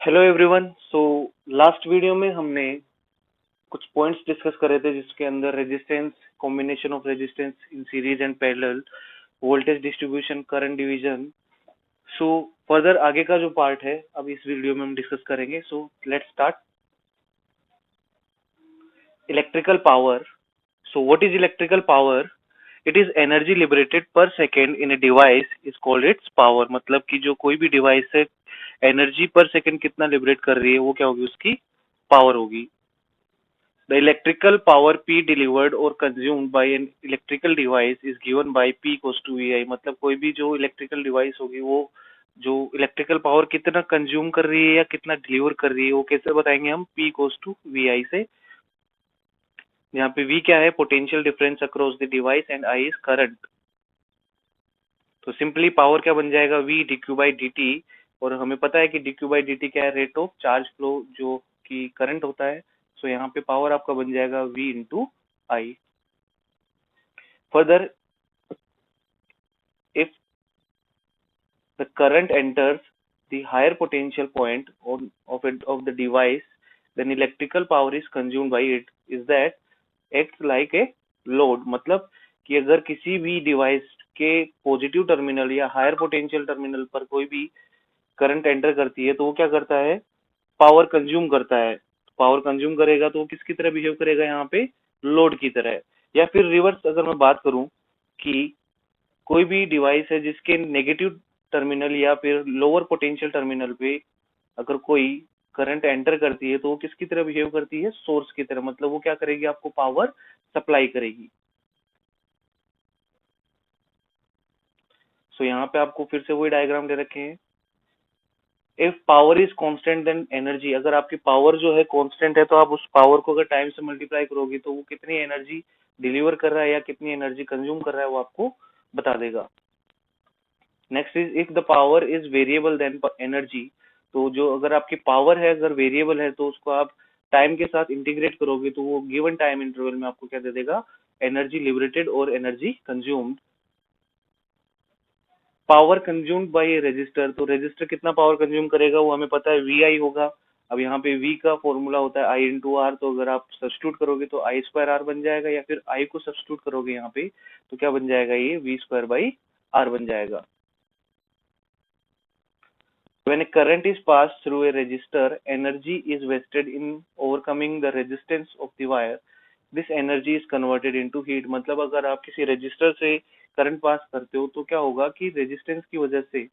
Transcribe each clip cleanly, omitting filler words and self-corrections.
Hello everyone. Last video में हमने कुछ पॉइंट्स डिस्कस करे थे जिसके अंदर resistance, combination of resistance in series and parallel, voltage distribution, current division. So further आगे का जो पार्ट है अब इस वीडियो में हम डिस्कस करेंगे। So let's start. Electrical power. So what is electrical power? It is energy liberated per second in a device is called its power. मतलब कि जो कोई भी डिवाइस है एनर्जी पर सेकेंड कितना लिबरेट कर रही है वो क्या होगी, उसकी पावर होगी। The electrical power P delivered or consumed by an electrical device is given by P equals to VI। मतलब कोई भी जो इलेक्ट्रिकल डिवाइस होगी वो जो इलेक्ट्रिकल पावर कितना कंज्यूम कर रही है या कितना डिलीवर कर रही है वो कैसे बताएंगे हम? P इक्वल्स टू VI से। यहाँ पे V क्या है? Potential difference across the device and I is current. तो सिंपली पावर क्या बन जाएगा? V dq by dt। और हमें पता है कि dq बाई dt क्या है? रेट ऑफ चार्ज फ्लो जो कि करंट होता है। सो यहाँ पे पावर आपका बन जाएगा V into I. Further, if the current enters the higher potential point of the device, then electrical power is consumed by it is that acts like a load। मतलब कि अगर किसी भी डिवाइस के पॉजिटिव टर्मिनल या higher potential terminal पर कोई भी करंट एंटर करती है तो वो क्या करता है? पावर कंज्यूम करता है। पावर कंज्यूम करेगा तो वो किसकी तरह बिहेव करेगा यहाँ पे? लोड की तरह। या फिर रिवर्स अगर मैं बात करूं कि कोई भी डिवाइस है जिसके नेगेटिव टर्मिनल या फिर लोअर पोटेंशियल टर्मिनल पे अगर कोई करंट एंटर करती है तो वो किसकी तरह बिहेव करती है? सोर्स की तरह। मतलब वो क्या करेगी? आपको पावर सप्लाई करेगी। सो यहाँ पे आपको फिर से वही डायग्राम दे रखे हैं। If power is constant then energy. अगर आपकी पावर जो है कांस्टेंट है तो आप उस पावर को अगर टाइम से मल्टीप्लाई करोगे तो वो कितनी एनर्जी डिलीवर कर रहा है या कितनी एनर्जी कंज्यूम कर रहा है वो आपको बता देगा। Next is if the power is variable then energy. तो जो अगर आपकी पावर है अगर वेरिएबल है तो उसको आप टाइम के साथ इंटीग्रेट करोगे तो वो गिवन टाइम इंटरवल में आपको क्या दे देगा? एनर्जी लिबरेटेड और energy consumed. Power consumed by resistor. तो रेजिस्टर कितना पावर कंज्यूम करेगा वो हमें पता है, वी आई होगा। अब यहाँ पे V का फॉर्मूला होता है आई इंटू आर। तो अगर आप सब्स्टिट्यूट करोगे तो आई स्क्वायर आर बन जाएगा, या फिर आई को सब्स्टिट्यूट करोगे यहाँ पे तो क्या बन जाएगा? ये वी स्क्वायर बाई आर बन जाएगा। When a current is passed through a resistor, energy is wasted in overcoming the resistance of the wire. This energy is converted into heat। मतलब अगर आप किसी रेजिस्टर से करंट पास करते हो तो क्या होगा कि रेजिस्टेंस की वजह से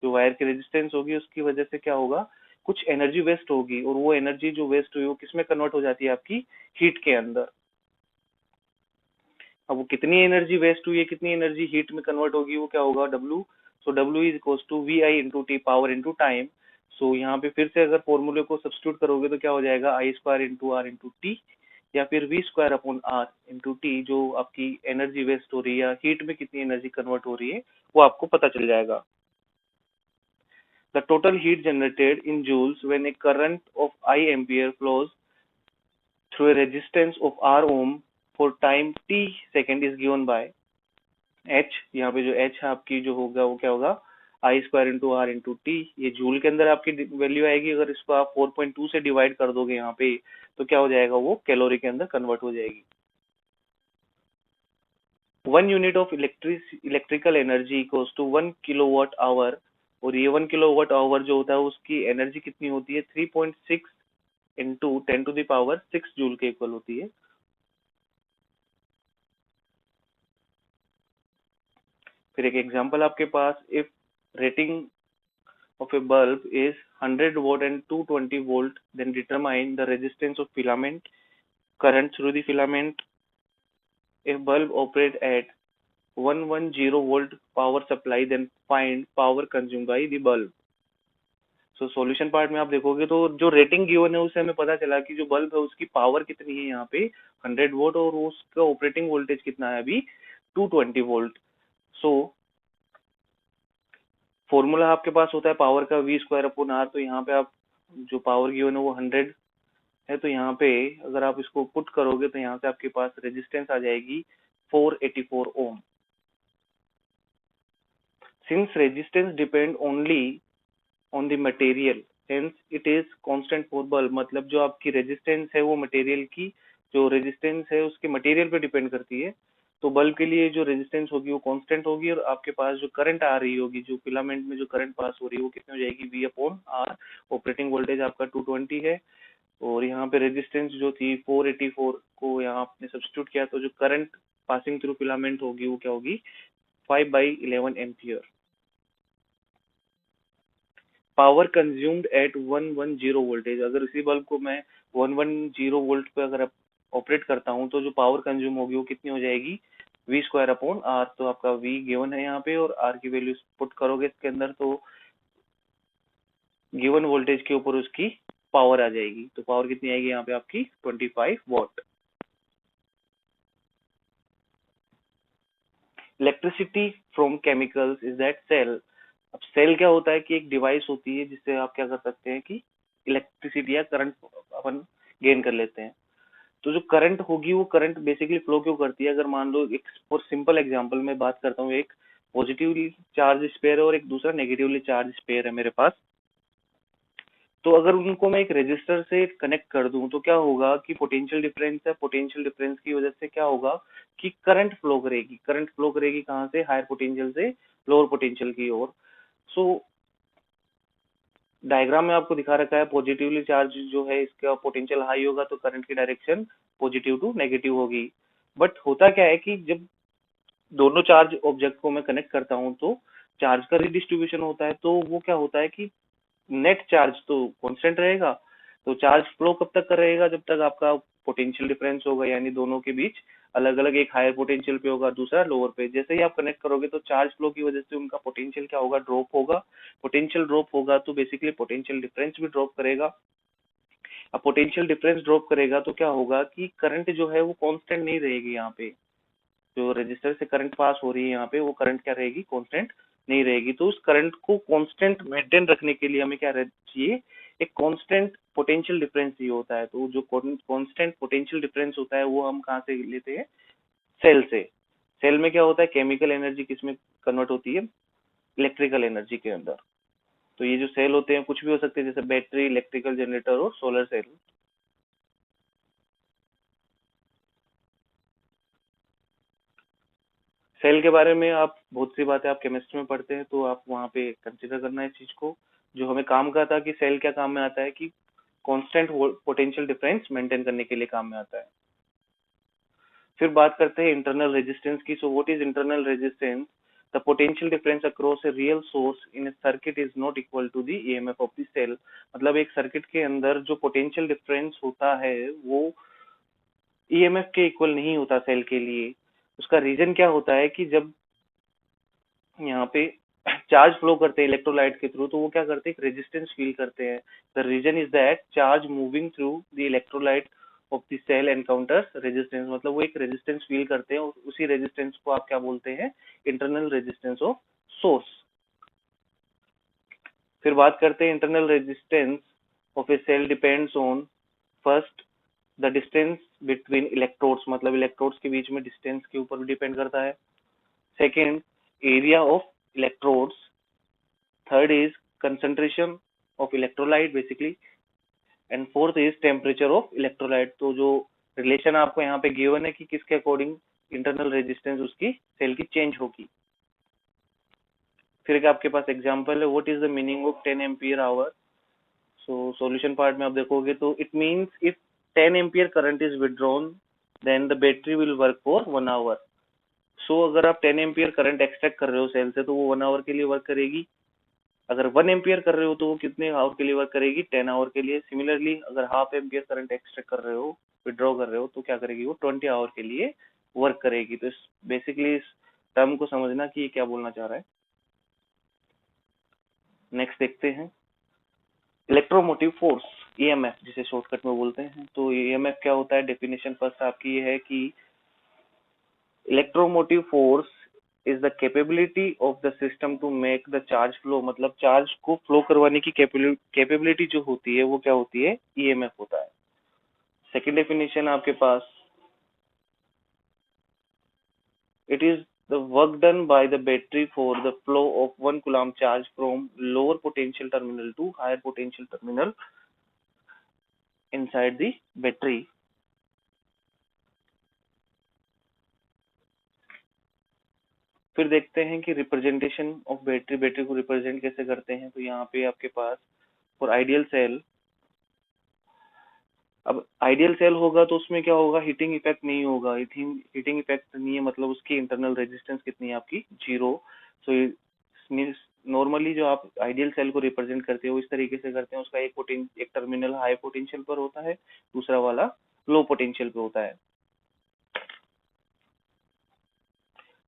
जो वायर की रेजिस्टेंस होगी उसकी वजह से क्या होगा? कुछ एनर्जी वेस्ट होगी, और वो एनर्जी जो वेस्ट हुई वो किसमें कन्वर्ट हो जाती है? आपकी हीट के अंदर। अब वो कितनी एनर्जी वेस्ट हुई है, कितनी एनर्जी हीट में कन्वर्ट होगी, वो क्या होगा? W। So W is equals to V I into T, power into time. So यहाँ पे फिर से अगर फॉर्मूले को सब्स्टिट्यूट करोगे तो क्या हो जाएगा? I square into R into T, या फिर V square upon R into T. जो आपकी एनर्जी वेस्ट हो रही है या हीट में कितनी एनर्जी कन्वर्ट हो रही है वो आपको पता चल जाएगा। The total heat generated in joules when a current of I ampere flows through a resistance of R ohm for time t second is given by H. यहाँ पे जो एच है आपकी जो होगा वो क्या होगा? I square into R into T. ये जूल के अंदर आपकी वैल्यू आएगी। अगर इसको आप 4.2 से डिवाइड कर दोगे यहाँ पे तो क्या हो जाएगा? वो कैलोरी के अंदर कन्वर्ट हो जाएगी। 1 unit of electrical energy equals to 1 kilowatt hour. और ये 1 किलोवाट आवर जो होता है उसकी एनर्जी कितनी होती है? 3.6 into 10 to the power 6 joule के इक्वल होती है। फिर एक एग्जांपल आपके पास, if rating of a bulb is 100 watt and 220 volt, then determine the resistance of filament, current through the filament. If bulb operate at 110 volt power supply, then find power consumed by the bulb। So solution part में आप देखोगे तो जो rating given है उससे हमें पता चला कि जो बल्ब है उसकी पावर कितनी है यहाँ पे 100 वोल्ट, और उसका ऑपरेटिंग वोल्टेज कितना है अभी 220 वोल्ट। सो फॉर्मूला आपके पास होता है पावर का वी स्क्वायर अपॉन आर। तो यहाँ पे आप जो पावर गिवन है वो 100 है, तो यहाँ पे अगर आप इसको पुट करोगे तो यहाँ से आपके पास रेजिस्टेंस आ जाएगी 484 ohm. Since resistance depend only on the material, hence it is constant for bulb, मतलब जो आपकी रेजिस्टेंस है वो मटेरियल की, जो रेजिस्टेंस है उसके मटेरियल पे डिपेंड करती है। तो बल्ब के लिए जो रेजिस्टेंस होगी वो कांस्टेंट होगी, और आपके पास जो करंट आ रही होगी, जो फिलामेंट में जो करंट पास हो रही है वो कितनी हो जाएगी, V upon R. Operating voltage आपका 220 है, और यहाँ पे रेजिस्टेंस जो थी 484 को यहाँ आपने सब्स्टिट्यूट किया, तो जो करंट पासिंग थ्रू फिलामेंट होगी वो क्या होगी, 5/11 ampere. Power consumed at 110 voltage, अगर इसी बल्ब को मैं 110 वोल्ट पे अगर ऑपरेट करता हूँ तो जो पावर कंज्यूम होगी वो कितनी हो जाएगी, V स्क्वायर अपॉन आर। तो आपका V गिवन है यहाँ पे, और आर की वैल्यू पुट करोगे इसके अंदर तो गिवन वोल्टेज के ऊपर उसकी पावर आ जाएगी। तो पावर कितनी आएगी यहाँ पे आपकी 25 watt. Electricity from chemicals is that cell. अब सेल क्या होता है कि एक डिवाइस होती है जिससे आप क्या कर सकते हैं कि इलेक्ट्रिसिटी या करंट अपन गेन कर लेते हैं। तो जो करंट होगी वो करंट बेसिकली फ्लो क्यों करती है, अगर मान लो एक फॉर सिंपल एग्जांपल में बात करता हूँ, एक पॉजिटिवली चार्ज स्पेयर है और एक दूसरा नेगेटिवली चार्ज स्पेयर है मेरे पास। तो अगर उनको मैं एक रेजिस्टर से कनेक्ट कर दूं तो क्या होगा कि पोटेंशियल डिफरेंस है, पोटेंशियल डिफरेंस की वजह से क्या होगा कि करंट फ्लो करेगी, करंट फ्लो करेगी कहाँ से, हायर पोटेंशियल से लोअर पोटेंशियल की ओर। सो डायग्राम में आपको दिखा रखा है पॉजिटिवली चार्ज जो है इसका पोटेंशियल हाई होगा तो करंट की डायरेक्शन पॉजिटिव टू नेगेटिव होगी। बट होता क्या है कि जब दोनों चार्ज ऑब्जेक्ट को मैं कनेक्ट करता हूँ तो चार्ज का रिडिस्ट्रीब्यूशन होता है, तो वो क्या होता है कि नेट चार्ज तो कांस्टेंट रहेगा। तो चार्ज फ्लो कब तक कर रहेगा, जब तक आपका पोटेंशियल डिफरेंस होगा, यानी दोनों के बीच अलग अलग, एक हायर पोटेंशियल पे होगा दूसरा लोअर पे। जैसे ही आप कनेक्ट करोगे तो चार्ज फ्लो की वजह से उनका पोटेंशियल क्या होगा, ड्रॉप होगा। पोटेंशियल ड्रॉप होगा तो बेसिकली पोटेंशियल डिफरेंस भी ड्रॉप करेगा। अब पोटेंशियल डिफरेंस ड्रॉप करेगा तो क्या होगा कि करंट जो है वो कांस्टेंट नहीं रहेगी। यहाँ पे जो रजिस्टर से करंट पास हो रही है यहाँ पे वो करंट क्या रहेगी, कांस्टेंट नहीं रहेगी। तो उस करंट को कांस्टेंट मेंटेन रखने के लिए हमें क्या चाहिए, एक कांस्टेंट पोटेंशियल डिफरेंस ही होता है। तो जो कांस्टेंट पोटेंशियल डिफरेंस होता है वो हम कहाँ से लेते हैं, सेल से। सेल में क्या होता है, केमिकल एनर्जी किसमें कन्वर्ट होती है, इलेक्ट्रिकल एनर्जी के अंदर। तो ये जो सेल होते हैं कुछ भी हो सकते हैं, जैसे बैटरी, इलेक्ट्रिकल जनरेटर और सोलर सेल। सेल के बारे में आप बहुत सी बातें आप केमिस्ट्री में पढ़ते हैं, तो आप वहाँ पे कंसिडर करना है इस चीज को। जो हमें काम का था कि सेल क्या काम में आता है कि कांस्टेंट पोटेंशियल डिफरेंस मेंटेन करने के लिए काम में आता है। फिर बात करते हैं इंटरनल रेजिस्टेंस की। So what is internal resistance, the potential difference across a real source in a circuit is not equal to the EMF of the cell. मतलब एक सर्किट के अंदर जो पोटेंशियल डिफरेंस होता है वो ईएमएफ के इक्वल नहीं होता सेल के लिए। उसका रीजन क्या होता है कि जब यहाँ पे चार्ज फ्लो करते हैं इलेक्ट्रोलाइट के थ्रू, तो वो क्या करते हैं, रेजिस्टेंस फील करते हैं। The reason is that charge moving through the electrolyte of the cell encounters resistance, मतलब वो एक रेजिस्टेंस फील करते हैं, और उसी रेजिस्टेंस को आप क्या बोलते हैं, इंटरनल रेजिस्टेंस ऑफ सोर्स। फिर बात करते हैं internal resistance of a cell depends on, first the distance between electrodes, मतलब इलेक्ट्रोड्स के बीच में डिस्टेंस के ऊपर भी डिपेंड करता है। Second, area of electrodes. Third is concentration of electrolyte basically, and fourth is temperature of electrolyte. तो जो रिलेशन आपको यहाँ पे गिवन है कि किसके अकॉर्डिंग इंटरनल रेजिस्टेंस उसकी सेल की चेंज होगी। फिर एक आपके पास एग्जांपल है, what is the meaning of 10 ampere hour. So solution part में आप देखोगे तो it means if 10 ampere current is withdrawn then the battery will work for 1 hour. So अगर आप 10 एम्पियर करंट एक्सट्रैक्ट कर रहे हो सेल से तो वो 1 आवर के लिए वर्क करेगी। अगर 1 एम्पियर कर रहे हो तो वो कितने आवर के लिए वर्क करेगी, 10 आवर के लिए। सिमिलरली अगर हाफ एम्पियर करंट एक्सट्रैक्ट कर रहे हो, विड्रॉ कर रहे हो, तो क्या करेगी वो 20 आवर के लिए वर्क करेगी। तो इस बेसिकली इस टर्म को समझना कि ये क्या बोलना चाह रहा है। नेक्स्ट देखते हैं इलेक्ट्रोमोटिव फोर्स, ईएमएफ जिसे शॉर्टकट में बोलते हैं। तो ईएमएफ क्या होता है, डेफिनेशन फर्स्ट आपकी ये है कि electromotive force is the capability of the system to make the charge flow, मतलब चार्ज को फ्लो करवाने की कैपेबिलिटी जो होती है वो क्या होती है, ईएमएफ होता है। सेकंड डेफिनेशन आपके पास, it is the work done by the battery for the flow of 1 coulomb charge from lower potential terminal to higher potential terminal inside the battery. फिर देखते हैं कि रिप्रेजेंटेशन ऑफ बैटरी को represent कैसे करते हैं। तो यहाँ पे आपके पास फॉर आइडियल सेल, अब आइडियल सेल होगा तो उसमें क्या होगा, हीटिंग इफेक्ट नहीं होगा। हीटिंग इफेक्ट नहीं है मतलब उसकी इंटरनल रेजिस्टेंस कितनी है आपकी, 0। सो मीन्स नॉर्मली जो आप आइडियल सेल को रिप्रेजेंट करते हो इस तरीके से करते हैं, उसका एक टर्मिनल हाई पोटेंशियल पर होता है, दूसरा वाला लो पोटेंशियल पे होता है।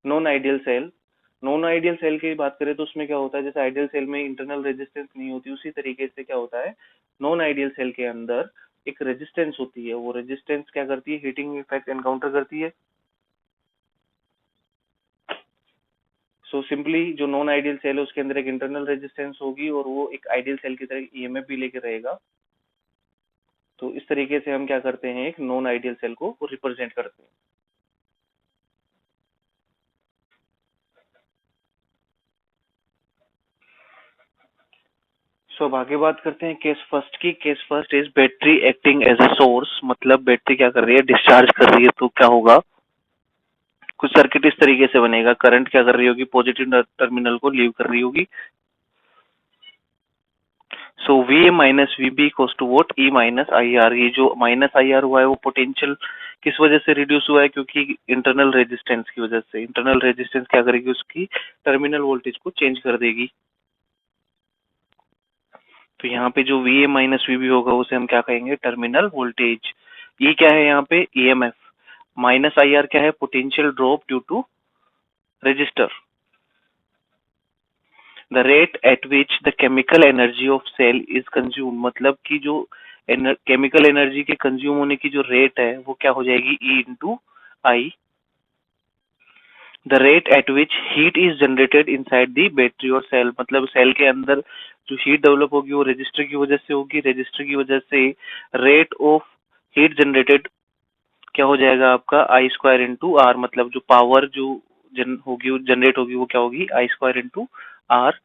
Non ideal cell, non ideal cell की बात करें तो उसमें क्या होता है, जैसे आइडियल सेल में इंटरनल रेजिस्टेंस नहीं होती, उसी तरीके से क्या होता है, नॉन आइडियल सेल के अंदर एक रेजिस्टेंस होती है। वो रेजिस्टेंस क्या करती है, हीटिंग इफेक्ट एनकाउंटर करती है। सो सिंपली जो नॉन आइडियल सेल है उसके अंदर एक इंटरनल रेजिस्टेंस होगी और वो एक आइडियल सेल की तरह ईएमएफ भी लेके रहेगा। तो इस तरीके से हम क्या करते हैं, एक नॉन आइडियल सेल को रिप्रेजेंट करते हैं। सो अब आगे बात करते हैं केस फर्स्ट की। Case first is battery acting as a source, मतलब बैटरी क्या कर रही है, डिस्चार्ज कर रही है। तो क्या होगा, कुछ सर्किट इस तरीके से बनेगा, करंट क्या कर रही होगी, पॉजिटिव टर्मिनल को लीव कर रही होगी। So V A minus V B equals to what E minus I R. ये जो माइनस आई आर हुआ है वो पोटेंशियल किस वजह से रिड्यूस हुआ है, क्योंकि इंटरनल रेजिस्टेंस की वजह से। इंटरनल रेजिस्टेंस क्या करेगी, उसकी टर्मिनल वोल्टेज को चेंज कर देगी। तो यहाँ पे जो V A minus V B होगा उसे हम क्या कहेंगे, टर्मिनल वोल्टेज। ये क्या है यहाँ पे, ईएमएफ। माइनस आई आर क्या है, potential drop due to resistor. The rate at which the chemical energy of cell is consume, मतलब कि जो केमिकल एनर्जी के कंज्यूम होने की जो रेट है वो क्या हो जाएगी, ई into I. The rate at which heat is generated inside the battery और सेल, मतलब सेल के अंदर जो हीट डेवलप होगी वो रजिस्टर की वजह से होगी। रजिस्टर की वजह से रेट ऑफ हीट जनरेटेड क्या हो जाएगा आपका, आई स्क्वायर इंटू आर। मतलब जो पावर जो होगी जनरेट होगी वो क्या होगी, I square into R.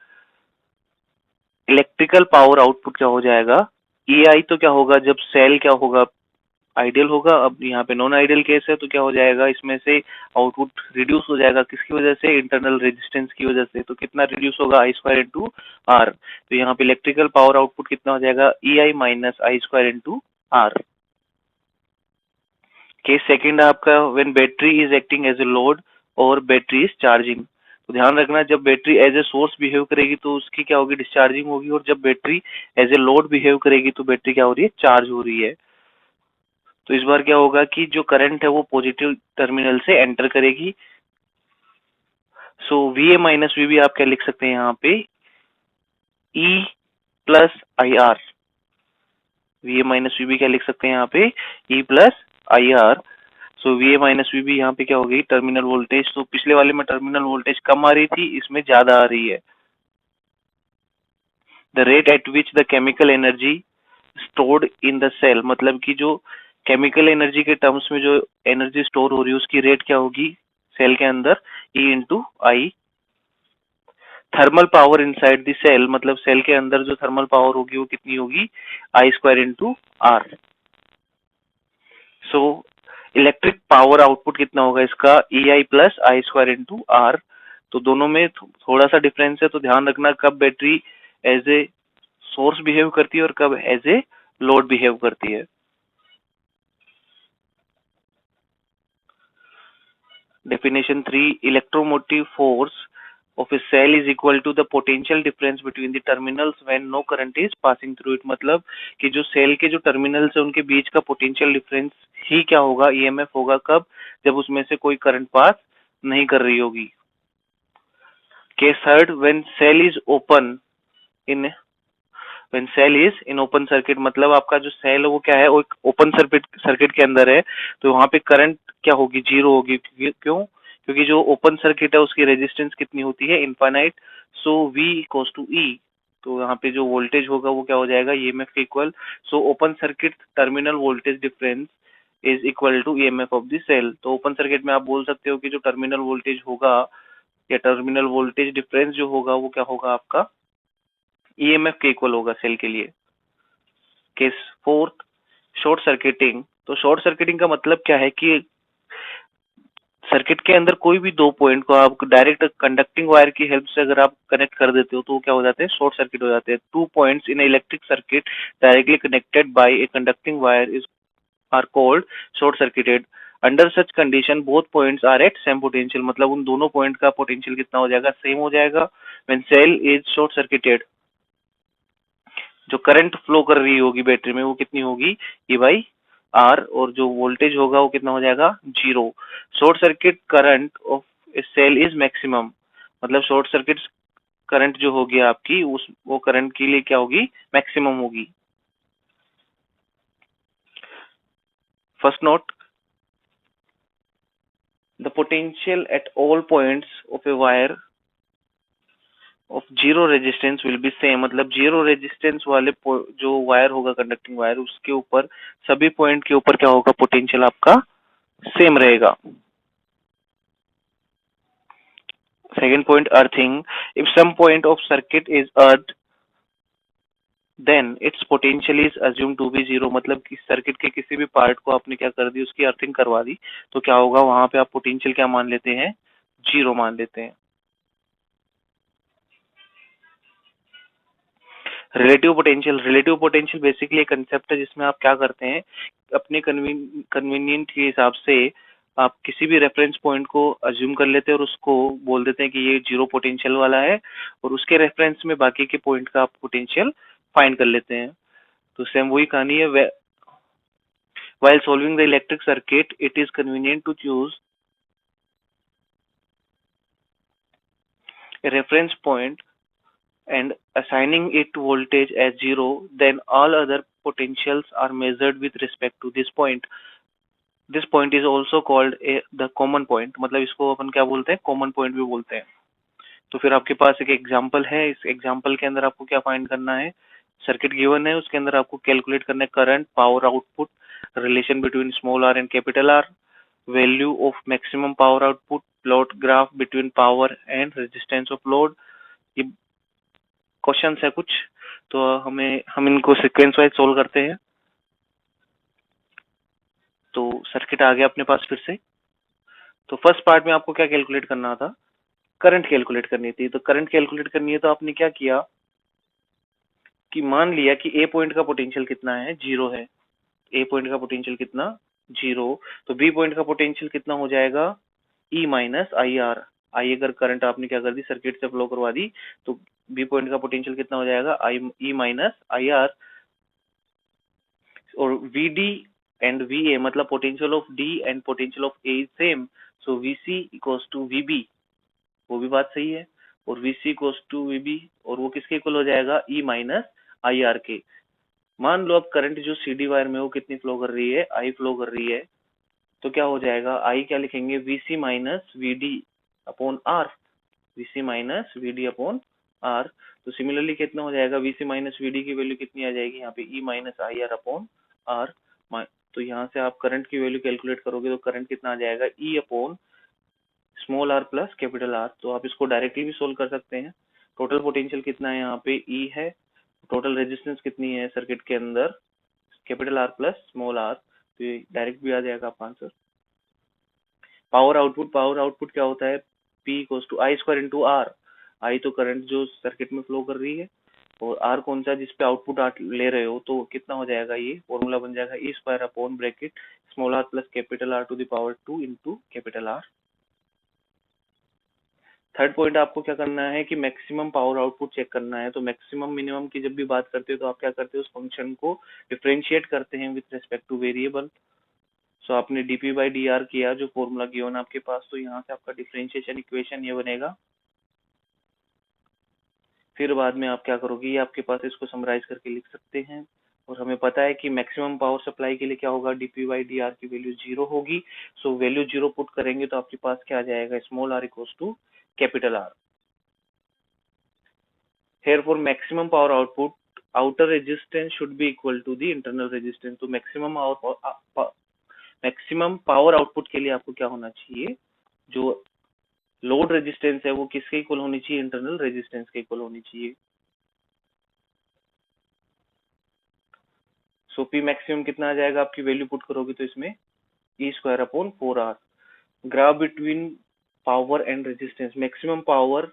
Electrical power output क्या हो जाएगा, ई आई। तो क्या होगा, जब सेल क्या होगा, आइडियल होगा। अब यहाँ पे नॉन आइडियल केस है तो क्या हो जाएगा, इसमें से आउटपुट रिड्यूस हो जाएगा, किसकी वजह से, इंटरनल रेजिस्टेंस की वजह से। तो कितना रिड्यूस होगा, आई स्क्वायर इंटू आर। तो यहाँ पे इलेक्ट्रिकल पावर आउटपुट कितना हो जाएगा, E I minus I square into R. Case second आपका, when battery is acting as a load और बैटरी इज चार्जिंग। तो ध्यान रखना, जब battery as a source behave करेगी तो उसकी क्या होगी, डिस्चार्जिंग होगी। और जब battery as a load behave करेगी तो बैटरी क्या हो रही है, चार्ज हो रही है। तो इस बार क्या होगा कि जो करंट है वो पॉजिटिव टर्मिनल से एंटर करेगी। So V A minus V B आप क्या लिख सकते हैं यहाँ पे, E plus I R. V A minus V B क्या लिख सकते हैं यहाँ पे, E plus I R. So V A minus V B यहाँ पे क्या हो गई, टर्मिनल वोल्टेज। तो पिछले वाले में टर्मिनल वोल्टेज कम आ रही थी, इसमें ज्यादा आ रही है। The rate at which the chemical energy stored in the cell, मतलब कि जो केमिकल एनर्जी के टर्म्स में जो एनर्जी स्टोर हो रही है उसकी रेट क्या होगी सेल के अंदर, E into I. Thermal power inside the cell, मतलब सेल के अंदर जो थर्मल पावर होगी वो कितनी होगी, I square into R. So electric power output कितना होगा इसका, E I plus I square into R. तो दोनों में थोड़ा सा डिफरेंस है, तो ध्यान रखना कब battery as a source behave करती है और कब एज ए लोड बिहेव करती है। Definition 3, electromotive force of a cell is equal to the potential difference between the terminals when no current is passing through it। मतलब कि जो cell के जो टर्मिनल्स है उनके बीच का पोटेंशियल डिफरेंस ही क्या होगा, ईएमएफ होगा। कब, जब उसमें से कोई करंट पास नहीं कर रही होगी। Case third, when cell is open in, when cell is in open circuit, मतलब आपका जो सेल है वो क्या है, वो एक ओपन सर्किट सर्किट के अंदर है। तो वहां पे करंट क्या होगी, जीरो होगी। क्यों, क्योंकि जो ओपन सर्किट है उसकी रेजिस्टेंस कितनी होती है, infinite. So V equals to E. तो यहाँ पे जो वोल्टेज होगा वो क्या हो जाएगा, ईएमएफ के इक्वल। So open circuit terminal voltage difference is equal to EMF of the cell. तो ओपन सर्किट में आप बोल सकते हो कि जो टर्मिनल वोल्टेज होगा या टर्मिनल वोल्टेज डिफरेंस जो होगा वो क्या होगा आपका, ईएमएफ के इक्वल होगा सेल के लिए। Case fourth, short circuiting. तो शॉर्ट सर्किटिंग का मतलब क्या है कि सर्किट के अंदर कोई भी दो पॉइंट को आप डायरेक्ट कंडक्टिंग वायर की हेल्प से अगर आप कनेक्ट कर देते हो तो वो क्या हो जाते हैं, शॉर्ट सर्किट हो जाते हैं। Two points in electric circuit directly connected by a conducting wire is are called short circuited. Under such condition both points are at same potential, मतलब उन दोनों पॉइंट का पोटेंशियल कितना हो जाएगा, सेम हो जाएगा। When cell is short circuited, जो करंट फ्लो कर रही होगी बैटरी में वो कितनी होगी, ई बाई आर, और जो वोल्टेज होगा वो कितना हो जाएगा, zero. Short circuit current of a cell is maximum, मतलब शॉर्ट सर्किट करंट जो होगी आपकी उस वो करंट के लिए क्या होगी, मैक्सिमम होगी। First note, the potential at all points of a wire of zero resistance will be same, मतलब जीरो रेजिस्टेंस वाले जो वायर होगा कंडक्टिंग वायर उसके ऊपर सभी पॉइंट के ऊपर क्या होगा, पोटेंशियल आपका सेम रहेगा। Second point, earthing. If some point of circuit is earth then its potential is assume to be zero, मतलब कि सर्किट के किसी भी पार्ट को आपने क्या कर दी, उसकी अर्थिंग करवा दी, तो क्या होगा वहां पे आप पोटेंशियल क्या मान लेते हैं, जीरो मान लेते हैं। रिलेटिव पोटेंशियल बेसिकली एक कंसेप्ट है जिसमें आप क्या करते हैं, अपने कन्वीनियंट के हिसाब से आप किसी भी रेफरेंस पॉइंट को अज्यूम कर लेते हैं और उसको बोल देते हैं कि ये जीरो पोटेंशियल वाला है, और उसके रेफरेंस में बाकी के पॉइंट का आप पोटेंशियल फाइंड कर लेते हैं। तो सेम वही कहानी है। While solving the electric circuit, it is convenient to choose a reference point and assigning it voltage as zero, then all other potentials are measured with respect to this point. This point is also called the common point, मतलब इसको अपन क्या बोलते हैं, common point भी बोलते हैं। तो फिर आपके पास एक एग्जांपल है, इस एग्जांपल के अंदर आपको क्या फाइंड करना है, सर्किट गिवन है उसके अंदर आपको कैलकुलेट करना है current, power output, relation between small r and capital R, value of maximum power output, plot graph between power and resistance of load. ये क्वेश्चंस है कुछ, तो हम इनको सीक्वेंस वाइज सोल्व करते हैं। तो सर्किट आ गया अपने पास फिर से। तो फर्स्ट पार्ट में आपको क्या कैलकुलेट करना था, करंट कैलकुलेट करनी थी। तो करंट कैलकुलेट करनी है तो आपने क्या किया कि मान लिया कि ए पॉइंट का पोटेंशियल कितना है, जीरो है। ए पॉइंट का पोटेंशियल कितना, जीरो। तो बी पॉइंट का पोटेंशियल कितना हो जाएगा, ई माइनस आई आर। आई अगर करंट आपने क्या कर दी, सर्किट से फ्लो करवा दी, तो बी पॉइंट का पोटेंशियल कितना हो जाएगा, I E minus I R. और V D and V A, मतलब potential of D and potential of A is same, so V C equals to V B, वो भी बात सही है। और V C equals to V B, और वो किसके इक्वल हो जाएगा, ई माइनस आई आर के। मान लो अब करंट जो सीडी वायर में वो कितनी फ्लो कर रही है, आई फ्लो कर रही है, तो क्या हो जाएगा, आई क्या लिखेंगे, V C minus V D upon R, V C minus V D upon R. तो सिमिलरली कितना हो जाएगा, V C minus V D की वैल्यू कितनी आ जाएगी यहाँ पे, E minus I R upon R. तो यहाँ से आप करंट की वैल्यू कैलकुलेट करोगे तो करंट कितना आ जाएगा, E upon small are plus capital R. तो आप इसको डायरेक्टली भी सोल्व कर सकते हैं। टोटल पोटेंशियल कितना है यहाँ पे, ई है। टोटल रेजिस्टेंस कितनी है सर्किट के अंदर, capital R plus small are, तो ये डायरेक्ट भी आ जाएगा आपका आंसर। पावर आउटपुट क्या होता है, P equals to I square into R. I तो करंट जो सर्किट में फ्लो कर रही है, और आर कौन सा जिसपे आउटपुट आप ले रहे हो, तो कितना हो जाएगा, ये फॉर्मूला बन जाएगा E square upon bracket small are plus capital R to the power 2 into capital R. Third point आपको क्या करना है कि मैक्सिमम पावर आउटपुट चेक करना है। तो मैक्सिमम मिनिमम की जब भी बात करते हो तो आप क्या करते हो, उस फंक्शन को डिफरेंशिएट करते हैं विद रिस्पेक्ट टू वेरिएबल। सो आपने डीपी बाई डी आर किया, जो फॉर्मूला गिवन आपके पास, तो यहाँ से आपका डिफरेंशिएशन इक्वेशन ये बनेगा। फिर बाद में आप क्या करोगे, ये आपके पास, इसको समराइज करके लिख सकते हैं। और हमें पता है कि मैक्सिमम पावर सप्लाई के लिए क्या होगा, डीपी बाई डी आर की वैल्यू जीरो होगी। सो वैल्यू जीरो पुट करेंगे तो आपके पास क्या आ जाएगा, small r equals to capital R. Therefore, maximum power output, outer resistance should be equal to the internal resistance. तो मैक्सिमम पावर आउटपुट के लिए आपको क्या होना चाहिए, जो लोड रेजिस्टेंस है वो किसके इक्वल होनी चाहिए, इंटरनल रेजिस्टेंस के इक्वल होनी चाहिए। सो पी मैक्सिमम कितना आ जाएगा, आपकी वैल्यू पुट करोगे तो इसमें E square upon 4R। Graph between power and resistance, maximum power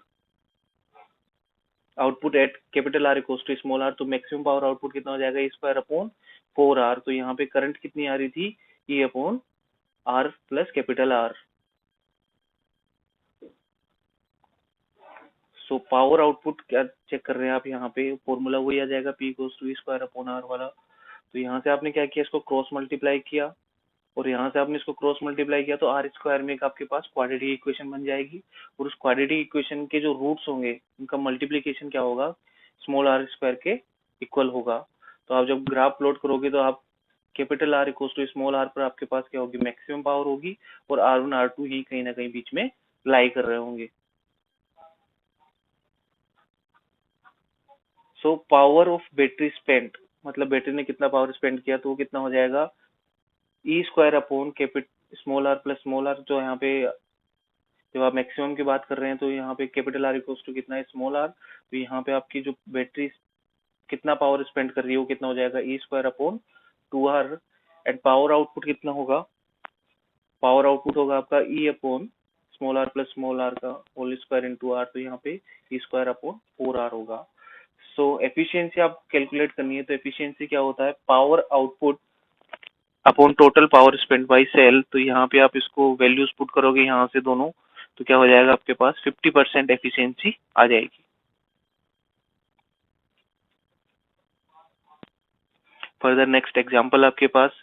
output at capital R equals to small are, तो मैक्सिमम पावर आउटपुट कितना हो जाएगा, ई स्क्वायर अपॉन 4R। तो यहाँ पे करंट कितनी आ रही थी, E upon R plus capital R. So power output क्या चेक कर रहे हैं आप, यहाँ पे फॉर्मूला वही आ जाएगा, P equals to E square upon R वाला। तो यहाँ से आपने क्या किया, इसको क्रॉस मल्टीप्लाई किया, और यहाँ से आपने इसको क्रॉस मल्टीप्लाई किया तो आर स्क्वायर में एक आपके पास क्वाड्रेटिक इक्वेशन बन जाएगी, और उस क्वाड्रेटिक इक्वेशन के जो रूट्स होंगे उनका मल्टीप्लीकेशन क्या होगा, स्मॉल आर स्क्वायर के इक्वल होगा। तो आप जब ग्राफ प्लॉट करोगे तो आप capital R equal to small r पर आपके पास क्या होगी, मैक्सिमम पावर होगी, और R1 R2 ही कहीं ना कहीं बीच में लाई कर रहे होंगे। So power of battery spent, मतलब बैटरी ने कितना पावर स्पेंड किया, तो वो कितना हो जाएगा, E square upon capital small are plus small R. जो यहाँ पे जब आप मैक्सिमम की बात कर रहे हैं तो यहाँ पे कैपिटल आर इक्वल्स टू कितना है, स्मॉल आर। तो यहाँ पे आपकी जो बैटरी कितना पावर स्पेंड कर रही है वो कितना हो जाएगा, E square upon 2R। And power output कितना होगा, पावर आउटपुट होगा आपका E upon small are plus small R का होल स्क्वायर इंटू आर। तो यहाँ पे ई स्क्वायर अपॉन 4R होगा। सो एफिशिएंसी आप कैलकुलेट करनी है, तो एफिशिएंसी क्या होता है, power output upon total power spend by cell. तो यहाँ पे आप इसको वैल्यूज पुट करोगे यहाँ से दोनों, तो क्या हो जाएगा आपके पास 50% एफिशिएंसी आ जाएगी। फर्दर नेक्स्ट एग्जांपल आपके पास,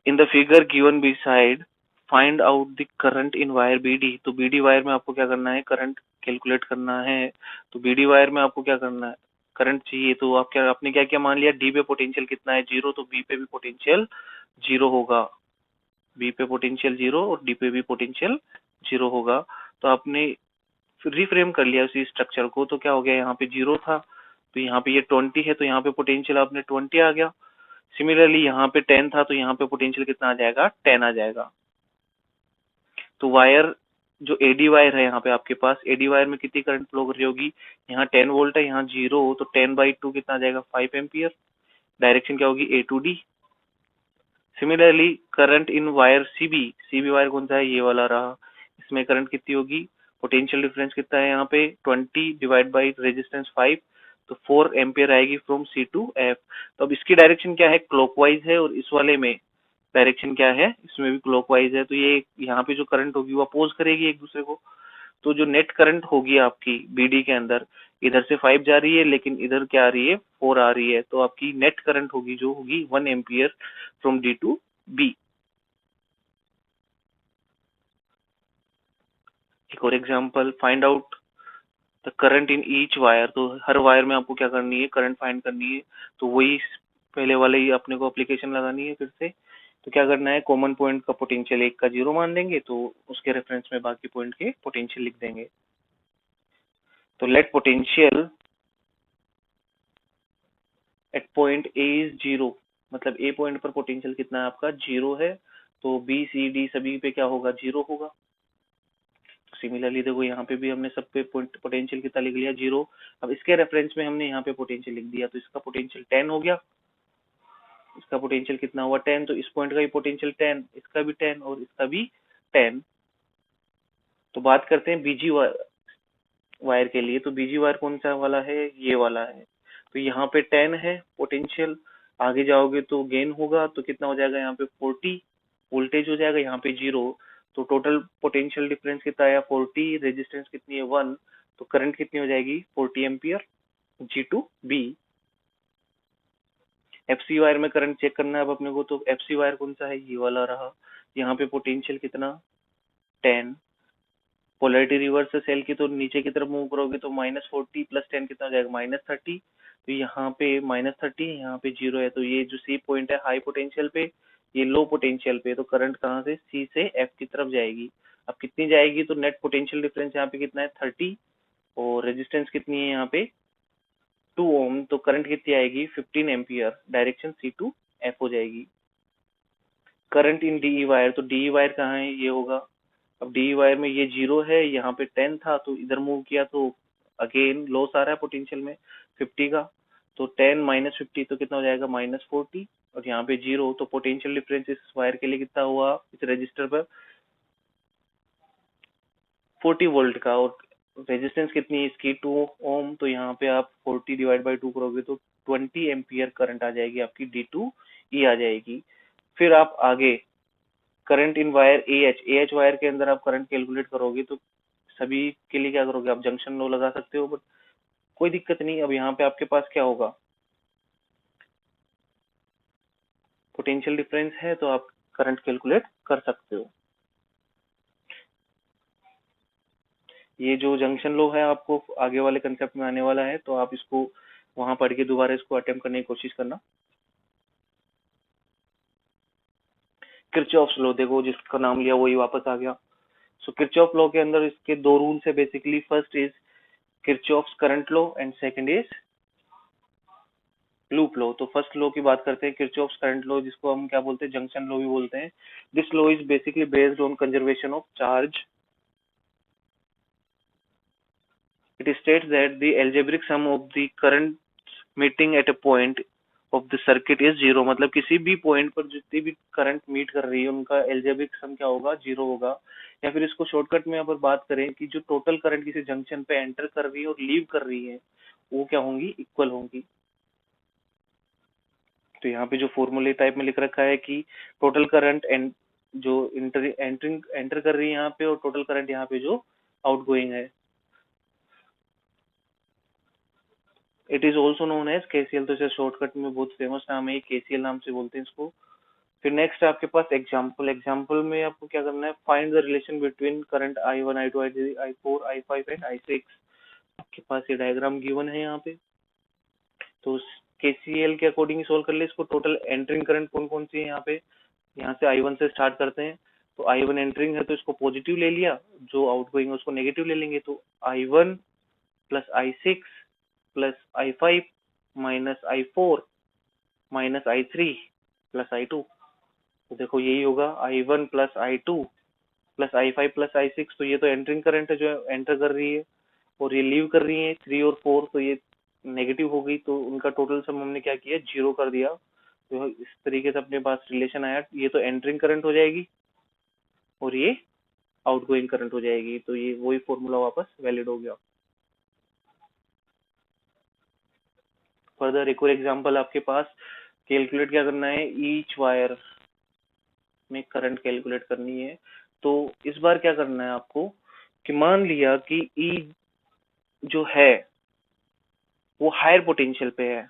in the figure given beside find out the current in wire BD. तो बीडी वायर में आपको क्या करना है, करंट कैलकुलेट करना है। तो बीडी वायर में आपको क्या करना है, करंट चाहिए, तो आप क्या, आपने क्या क्या मान लिया, डी पे पोटेंशियल कितना है, जीरो, तो बी पे भी पोटेंशियल जीरो होगा, बी पे पोटेंशियल जीरो और डी पे भी पोटेंशियल जीरो होगा। तो आपने रिफ्रेम कर लिया उसी स्ट्रक्चर को, तो क्या हो गया, यहाँ पे जीरो था तो यहाँ पे ये 20 है, तो यहाँ पे पोटेंशियल आपने 20 आ गया। सिमिलरली यहाँ पे 10 था तो यहाँ पे पोटेंशियल कितना आ जाएगा, 10 आ जाएगा। तो वायर जो एडी वायर है यहाँ पे आपके पास, एडी वायर में कितनी करंट फ्लो कर रही होगी, यहाँ 10 वोल्ट है, यहाँ जीरो, तो 10/2 कितना आ जाएगा, 5 एम्पियर। डायरेक्शन क्या होगी, A to D। Similarly current in wire CB, CB wire कौन सा है, ये वाला रहा, इसमें करंट कितनी होगी, पोटेंशियल डिफरेंस कितना है यहाँ पे 20 डिवाइड बाई रेजिस्टेंस 5, तो 4 एम्पियर आएगी फ्रॉम सी टू एफ। तो अब इसकी डायरेक्शन क्या है, क्लॉकवाइज है, और इस वाले में डायरेक्शन क्या है, इसमें भी क्लॉकवाइज है। तो ये यहाँ पे जो करंट होगी वो अपोज करेगी एक दूसरे को। तो जो नेट करंट होगी आपकी बीडी के अंदर, इधर से 5 जा रही है लेकिन इधर क्या आ रही है, 4 आ रही है, तो आपकी नेट करंट होगी जो होगी 1 ampere from D to B. एक और example, find out the current in each wire. तो हर वायर में आपको क्या करनी है, करंट फाइंड करनी है। तो वही पहले वाले ही अपने को एप्लीकेशन लगानी है फिर से। तो क्या करना है, कॉमन पॉइंट का पोटेंशियल एक का जीरो मान देंगे, तो उसके रेफरेंस में बाकी पॉइंट के पोटेंशियल लिख देंगे। तो let potential at point A is zero, मतलब ए पॉइंट पर पोटेंशियल कितना है आपका, जीरो है। तो बी सी डी सभी पे क्या होगा, जीरो होगा। सिमिलरली देखो यहाँ पे भी हमने सब पे पोटेंशियल कितना लिख लिया, जीरो। अब इसके रेफरेंस में हमने यहाँ पे पोटेंशियल लिख दिया, तो इसका पोटेंशियल 10 हो गया, इसका पोटेंशियल कितना हुआ 10, तो इस पॉइंट का भी पोटेंशियल 10, इसका भी 10 और इसका भी 10। तो बात करते हैं बीजी वायर के लिए। तो बीजी वायर कौन सा वाला है, ये वाला है। तो यहाँ पे 10 है पोटेंशियल, आगे जाओगे तो गेन होगा, तो कितना हो जाएगा यहाँ पे 40 वोल्टेज हो जाएगा, यहाँ पे जीरो। तो टोटल पोटेंशियल डिफरेंस कितना आया 40, रेजिस्टेंस कितनी है 1, तो करंट कितनी हो जाएगी 40 ampere, G to B. FC wire में करंट चेक करना है अब अपने को, तो एफसी वायर कौन सा है, ये वाला रहा। यहाँ पे पोटेंशियल कितना 10, पोलैरिटी रिवर्स है सेल की, तो नीचे की तरफ मूव करोगे तो -40 + 10 कितना हो जाएगा, -30। तो यहाँ पे -30, यहाँ पे जीरो है, तो ये जो सी पॉइंट है हाई पोटेंशियल पे, ये लो पोटेंशियल पे, तो करंट कहाँ से, सी से एफ की तरफ जाएगी। अब कितनी जाएगी, तो नेट पोटेंशियल डिफरेंस यहाँ पे कितना है 30, और रेजिस्टेंस कितनी है यहाँ पे 2 ओम, तो करंट कितनी आएगी 15 ampere, direction C to F हो जाएगी। करंट इन डीई वायर, तो डीई वायर कहाँ है, ये होगा। अब डी वायर में ये जीरो है, यहाँ पे 10 था तो इधर मूव किया तो अगेन लॉस आ रहा है पोटेंशियल में 50 का। तो 10 माइनस 50 तो कितना हो जाएगा -40, और यहाँ पे 0, तो पोटेंशियल डिफरेंस इस वायर के लिए कितना हुआ इस रजिस्टर पर 40 वोल्ट का, और रेजिस्टेंस कितनी है इसकी 2 ओम, तो यहाँ पे आप 40 डिवाइड बाई 2 करोगे तो 20 एम्पियर करंट आ जाएगी आपकी, D2E आ जाएगी। फिर आप आगे current in wire AH wire के अंदर आप करंट कैलकुलेट करोगे तो सभी के लिए क्या करोगे आप जंक्शन लो लगा सकते हो, बट कोई दिक्कत नहीं। अब यहाँ पे आपके पास क्या होगा, पोटेंशियल डिफरेंस है तो आप करंट कैलकुलेट कर सकते हो। ये जो जंक्शन लो है आपको आगे वाले कंसेप्ट में आने वाला है, तो आप इसको वहां पढ़ के दोबारा इसको अटेम्प्ट करने की कोशिश करना। किरचॉफ्स लॉ देखो, जिसका नाम लिया वही वापस आ गया। सो किरचॉफ लॉ के अंदर इसके दो रूल्स है basically, first is Kirchhoff's current law and second is loop law. तो फर्स्ट लॉ की बात करते हैं, किरचॉफ्स करंट लॉ, जिसको हम क्या बोलते हैं जंक्शन लॉ भी बोलते हैं। This law is basically based on conservation of charge. It states that the algebraic sum of the current meeting at a point of the circuit is zero। मतलब किसी भी पॉइंट पर जितनी भी करंट मीट कर रही है उनका एल्जेब्रिक सम क्या होगा, जीरो होगा। या फिर इसको शॉर्टकट में अगर बात करें कि जो टोटल करंट किसी जंक्शन पे एंटर कर रही है और लीव कर रही है वो क्या होंगी, इक्वल होंगी। तो यहाँ पे जो फॉर्मूले टाइप में लिख रखा है कि टोटल करंट एंड जो एंटर कर रही है यहाँ पे, और टोटल करंट यहाँ पे जो आउटगोइंग है, it is also known as KCL. तो इसे शॉर्टकट में बहुत फेमस नाम है, केसीएल नाम से बोलते हैं इसको। फिर नेक्स्ट है आपके पास एग्जांपल। एग्जांपल में आपको क्या करना है, find the relation between current I1 I2 I3 I4 I5 and I6। आपके पास ये डायग्राम गिवन है यहाँ पे, तो केसीएल के अकॉर्डिंग सोल्व कर ले इसको। टोटल एंटरिंग करंट कौन कौन सी है यहाँ पे, यहाँ से I1 से स्टार्ट करते हैं। तो I1 एंटरिंग है तो इसको पॉजिटिव ले लिया, जो आउटगोइंग है उसको नेगेटिव ले लेंगे। तो I1 plus I6 plus I5 minus I4 minus I3 plus I2। तो देखो यही होगा I1 plus I2 plus I5 plus I6। तो ये तो एंटरिंग करंट है जो एंटर कर रही है, और ये लीव कर रही है 3 और 4, तो ये नेगेटिव हो गई। तो उनका टोटल सम हमने क्या किया, जीरो कर दिया। तो इस तरीके से अपने पास रिलेशन आया, ये तो एंटरिंग करंट हो जाएगी और ये आउटगोइंग करंट हो जाएगी। तो ये वही फॉर्मूला वापस वैलिड हो गया। फर्दर एक और एग्जांपल आपके पास, कैलकुलेट क्या करना है, ईच वायर में करंट कैलकुलेट करनी है। तो इस बार क्या करना है आपको कि मान लिया कि ई जो है वो हायर पोटेंशियल पे है,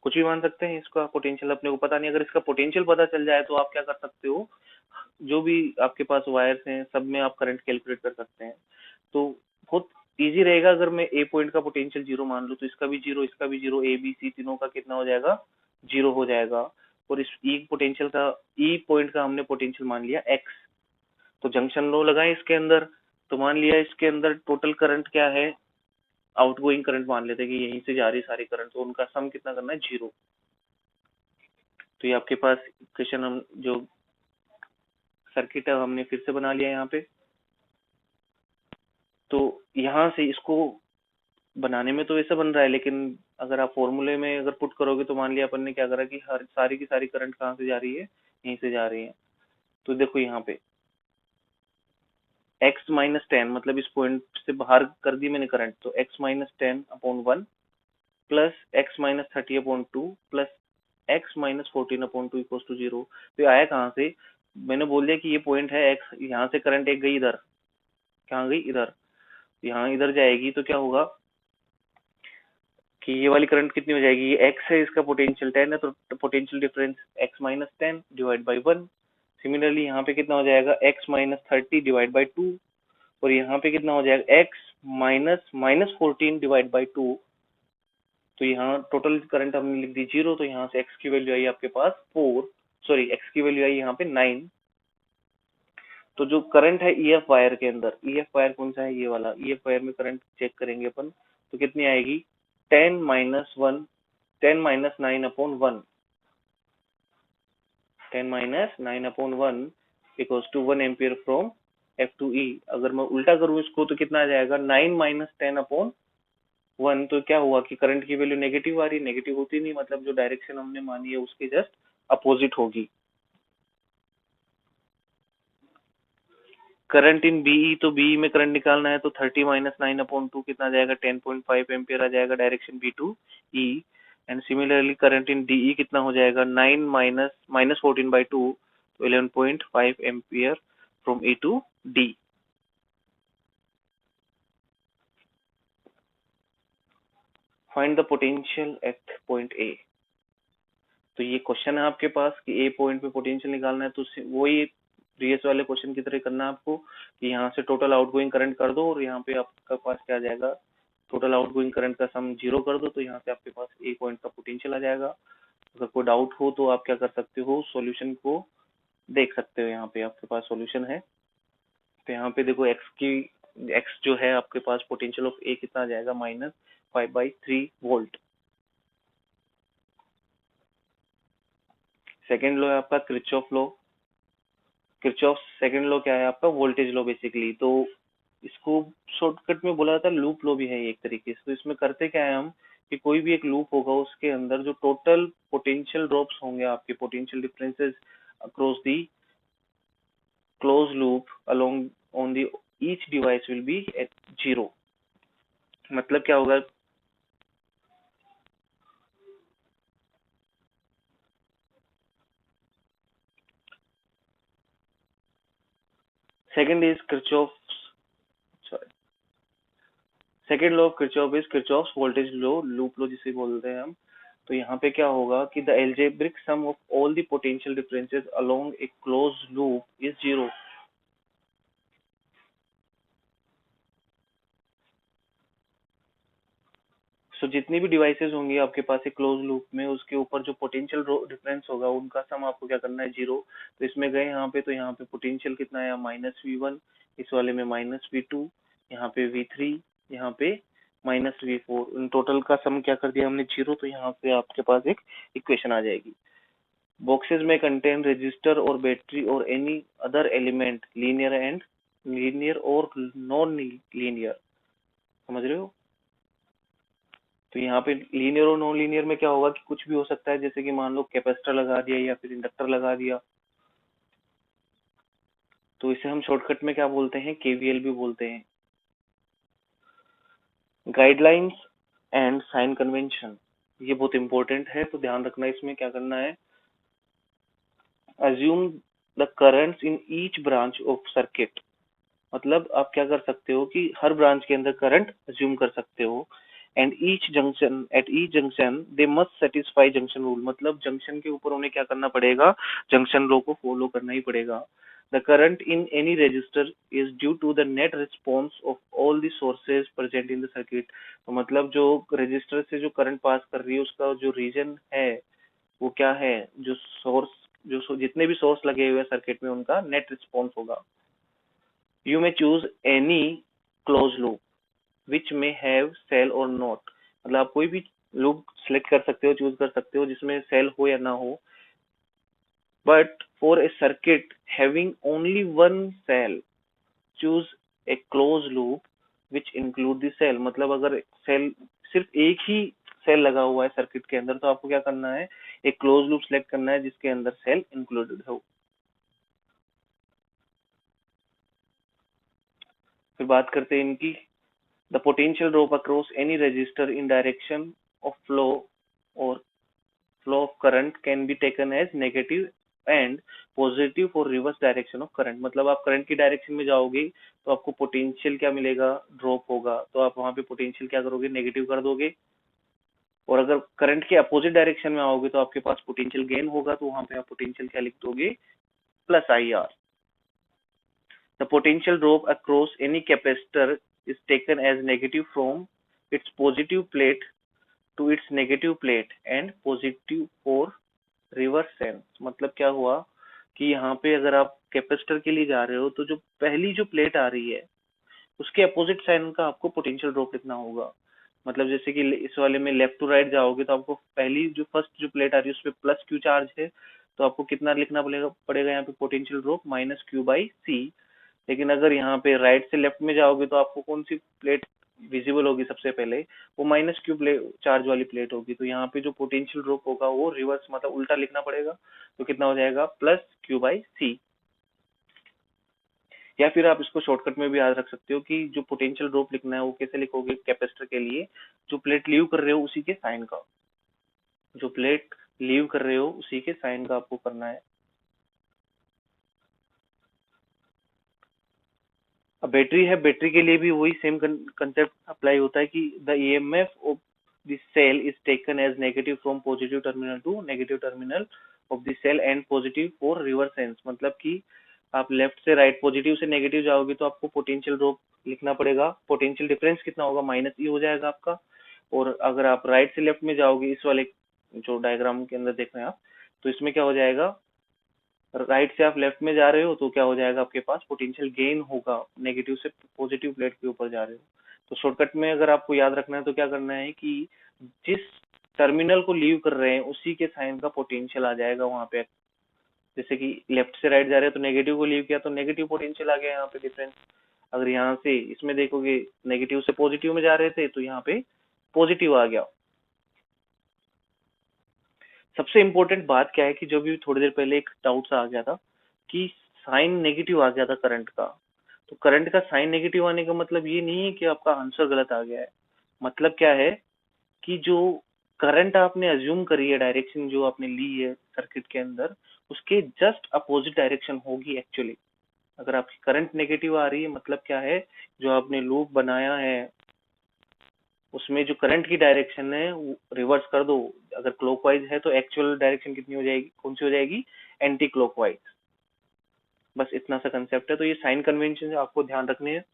कुछ भी मान सकते हैं इसका पोटेंशियल, अपने को पता नहीं। अगर इसका पोटेंशियल पता चल जाए तो आप क्या कर सकते हो, जो भी आपके पास वायर्स हैं सब में आप करंट कैलकुलेट कर सकते हैं। तो बहुत इजी रहेगा। अगर मैं ए पॉइंट का पोटेंशियल जीरो मान लूँ तो इसका भी जीरो, इसका भी जीरो, ए बी सी तीनों का कितना हो जाएगा, जीरो हो जाएगा। और इस ई पोटेंशियल का, ई पॉइंट का हमने पोटेंशियल मान लिया एक्स। तो जंक्शन लो लगाए इसके अंदर, तो मान लिया इसके अंदर टोटल करंट क्या है, आउटगोइंग करंट मान लेते हैं कि यहीं से जा रही सारी करंट, तो उनका सम कितना करना है, जीरो। तो ये आपके पास इक्वेशन हम जो सर्किट है हमने फिर से बना लिया यहाँ पे। तो यहाँ से इसको बनाने में तो ऐसा बन रहा है, लेकिन अगर आप फॉर्मूले में अगर पुट करोगे तो मान लिया अपन ने क्या करा कि हर सारी की सारी करंट कहाँ से जा रही है, यहीं से जा रही है। तो देखो यहाँ पे x माइनस 10, मतलब इस पॉइंट से बाहर कर दी मैंने करंट, तो x minus 10 upon 1 plus x minus 30 upon 2 plus x minus 14 upon 2 equal to 0। तो ये आया कहाँ से, मैंने बोल दिया कि ये पॉइंट है x, यहाँ से करंट एक गई इधर, कहाँ गई, इधर, यहाँ इधर जाएगी तो क्या होगा कि ये वाली करंट कितनी हो जाएगी, ये x है, इसका पोटेंशियल 10 है, तो potential difference x minus 10 divide by 1। Similarly यहाँ पे कितना हो जाएगा, x माइनस 30 डिवाइड बाई 2, और यहाँ पे कितना हो जाएगा x minus minus 14 divide by 2। तो यहाँ टोटल करंट हमने लिख दी जीरो, तो यहाँ से x की वैल्यू आई आपके पास 4, सॉरी x की वैल्यू आई यहाँ पे 9। तो जो करंट है EF वायर के अंदर, EF वायर कौन सा है, ये वाला EF वायर में करंट चेक करेंगे अपन, तो कितनी आएगी 10 minus 1, 10 minus 9 upon 1, 10 minus 9 upon 1 equals to 1 ampere from F to E। अगर मैं उल्टा करूं इसको तो कितना आ जाएगा, 9 माइनस 10 अपॉन 1, तो क्या हुआ कि करंट की वैल्यू नेगेटिव आ रही, नेगेटिव होती नहीं, मतलब जो डायरेक्शन हमने मानी है उसके जस्ट अपोजिट होगी। करंट इन बीई, तो बीई में करंट निकालना है तो 30 माइनस 9/2 कितना आ जाएगा, 10.5 एम्पियर आ जाएगा direction B to E. And similarly current in DE कितना हो जाएगा, 9 माइनस माइनस 14/2, तो 11.5 ampere from E to D. Find the potential at point A. तो ये क्वेश्चन है आपके पास कि ए पॉइंट पे पोटेंशियल निकालना है, तो वही प्रीवियस वाले क्वेश्चन की तरह करना है आपको कि यहाँ से टोटल आउटगोइंग करंट कर दो और यहाँ पे आपका पास क्या आ जाएगा, टोटल आउटगोइंग करंट का सम 0 कर दो, तो यहाँ से आपके पास ए पॉइंट का पोटेंशियल आ जाएगा। अगर कोई डाउट हो तो आप क्या कर सकते हो, सॉल्यूशन को देख सकते हो, यहाँ पे आपके पास सॉल्यूशन है। तो यहाँ पे देखो एक्स जो है आपके पास पोटेंशियल ऑफ ए कितना आ जाएगा, -5/3 वोल्ट। सेकेंड लॉ है आपका Kirchhoff law. Kirchhoff second law क्या है आपका, वोल्टेज लॉ बेसिकली। तो इसको शॉर्टकट में बोला जाता है लूप लॉ भी है एक तरीके से। तो इसमें करते क्या है हम कि कोई भी एक लूप होगा उसके अंदर जो टोटल पोटेंशियल ड्रॉप्स होंगे, आपके potential differences across the close loop along on the each device will be at 0। मतलब क्या होगा, second is Kirchhoff, second law of Kirchhoff is Kirchhoff's voltage law, loop law जिसे बोलते हैं हम। तो यहाँ पे क्या होगा कि the algebraic sum of all the potential differences along A close loop is 0। सो जितनी भी डिवाइसेस होंगी आपके पास एक क्लोज लूप में, उसके ऊपर जो पोटेंशियल डिफरेंस होगा उनका सम आपको क्या करना है, 0। तो इसमें गए यहाँ पे, तो यहाँ पे पोटेंशियल कितना है, -V1, इस वाले में -V2, यहाँ पे V3, यहाँ पे -V4, इन टोटल का सम क्या कर दिया हमने, 0। तो यहाँ पे आपके पास एक इक्वेशन आ जाएगी। बॉक्सेस में कंटेन रजिस्टर और बैटरी और एनी अदर एलिमेंट लीनियर और नॉन लीनियर, समझ रहे हो। तो यहाँ पे लीनियर और नॉन लीनियर में क्या होगा कि कुछ भी हो सकता है, जैसे कि मान लो कैपेसिटर लगा दिया या फिर इंडक्टर लगा दिया। तो इसे हम शॉर्टकट में क्या बोलते हैं, केवीएल भी बोलते हैं। गाइडलाइंस एंड साइन कन्वेंशन, ये बहुत इंपॉर्टेंट है, तो ध्यान रखना इसमें क्या करना है। Assume the currents in each branch of circuit, मतलब आप क्या कर सकते हो कि हर ब्रांच के अंदर करंट अज्यूम कर सकते हो। And each junction they must satisfy junction rule, मतलब जंक्शन के ऊपर उन्हें क्या करना पड़ेगा, जंक्शन लो को फॉलो करना ही पड़ेगा। The current in any resistor is due to the net response of all the sources present in the circuit. तो मतलब जो रजिस्टर से जो करंट पास कर रही है उसका जो रीजन है वो क्या है, जो सोर्स, जितने भी सोर्स लगे हुए सर्किट में उनका नेट रिस्पॉन्स होगा। You may choose any closed loop which may have cell or not, मतलब आप कोई भी लूप सिलेक्ट कर सकते हो, चूज कर सकते हो जिसमें सेल हो या ना हो। But for a circuit having only one cell, choose a close loop which include the cell, मतलब अगर सेल सिर्फ एक ही सेल लगा हुआ है सर्किट के अंदर, तो आपको क्या करना है, एक क्लोज लूप सिलेक्ट करना है जिसके अंदर सेल इंक्लूडेड हो। फिर बात करते हैं इनकी। The potential drop across any resistor in direction of flow of current can be taken as negative and positive for reverse direction of current, मतलब आप करंट की डायरेक्शन में जाओगे तो आपको पोटेंशियल क्या मिलेगा, ड्रॉप होगा, तो आप वहां पे पोटेंशियल क्या करोगे, नेगेटिव कर दोगे। और अगर करंट के अपोजिट डायरेक्शन में आओगे तो आपके पास पोटेंशियल गेन होगा, तो वहां पे आप पोटेंशियल क्या लिख दोगे, +IR। The potential drop across any capacitor is taken as negative from its positive plate to its negative plate and positive for reverse sense। मतलब क्या हुआ कि यहाँ पे अगर आप कैपेसिटर के लिए जा रहे हो तो जो पहली जो प्लेट आ रही है उसके अपोजिट साइन का आपको पोटेंशियल ड्रॉप लिखना होगा। मतलब जैसे कि इस वाले में लेफ्ट टू राइट जाओगे तो आपको पहली जो फर्स्ट जो प्लेट आ रही है उस पर +Q चार्ज है, तो आपको कितना लिखना पड़ेगा यहाँ पे, पोटेंशियल ड्रॉप -Q/C। लेकिन अगर यहाँ पे राइट से लेफ्ट में जाओगे तो आपको कौन सी प्लेट विजिबल होगी सबसे पहले, वो माइनस क्यू चार्ज वाली प्लेट होगी। तो यहाँ पे जो पोटेंशियल ड्रॉप होगा वो रिवर्स मतलब उल्टा लिखना पड़ेगा। तो कितना हो जाएगा, प्लस क्यू बाई सी। या फिर आप इसको शॉर्टकट में भी याद रख सकते हो कि जो पोटेंशियल ड्रॉप लिखना है वो कैसे लिखोगे कैपेसिटर के लिए, जो प्लेट लीव कर रहे हो उसी के साइन का, जो प्लेट लीव कर रहे हो उसी के साइन का आपको करना है। अब बैटरी है, बैटरी के लिए भी वही सेम कंसेप्ट अप्लाई होता है कि the EMF of the cell is taken as negative from positive terminal to negative terminal of the cell and positive for reverse sense. मतलब कि आप लेफ्ट से राइट, पॉजिटिव से नेगेटिव जाओगे तो आपको पोटेंशियल ड्रॉप लिखना पड़ेगा। पोटेंशियल डिफरेंस कितना होगा, माइनस ई हो जाएगा आपका। और अगर आप राइट से लेफ्ट में जाओगे, इस वाले जो डायग्राम के अंदर देख रहे हैं आप, तो इसमें क्या हो जाएगा, राइट से आप लेफ्ट में जा रहे हो तो क्या हो जाएगा, आपके पास पोटेंशियल गेन होगा, नेगेटिव से पॉजिटिव प्लेट के ऊपर जा रहे हो। तो शॉर्टकट में अगर आपको याद रखना है तो क्या करना है कि जिस टर्मिनल को लीव कर रहे हैं उसी के साइन का पोटेंशियल आ जाएगा वहां पे। जैसे कि लेफ्ट से राइट जा रहे हैं तो नेगेटिव को लीव किया तो नेगेटिव पोटेंशियल आ गया यहाँ पे डिफरेंस। अगर यहाँ से इसमें देखोगे नेगेटिव से पॉजिटिव में जा रहे थे तो यहाँ पे पॉजिटिव आ गया। सबसे इम्पोर्टेंट बात क्या है कि जो भी थोड़ी देर पहले एक डाउट सा आ गया था कि साइन नेगेटिव आ गया था करंट का। तो करंट का साइन नेगेटिव आने का मतलब ये नहीं है कि आपका आंसर गलत आ गया है। मतलब क्या है कि जो करंट आपने अज्यूम करी है, डायरेक्शन जो आपने ली है सर्किट के अंदर, उसके जस्ट अपोजिट डायरेक्शन होगी एक्चुअली। अगर आपकी करंट नेगेटिव आ रही है मतलब क्या है, जो आपने लूप बनाया है उसमें जो करंट की डायरेक्शन है वो रिवर्स कर दो। अगर क्लॉकवाइज है तो एक्चुअल डायरेक्शन कितनी हो जाएगी, कौन सी हो जाएगी, एंटी क्लॉकवाइज। बस इतना सा कंसेप्ट है। तो ये साइन कन्वेंशन आपको ध्यान रखने हैं।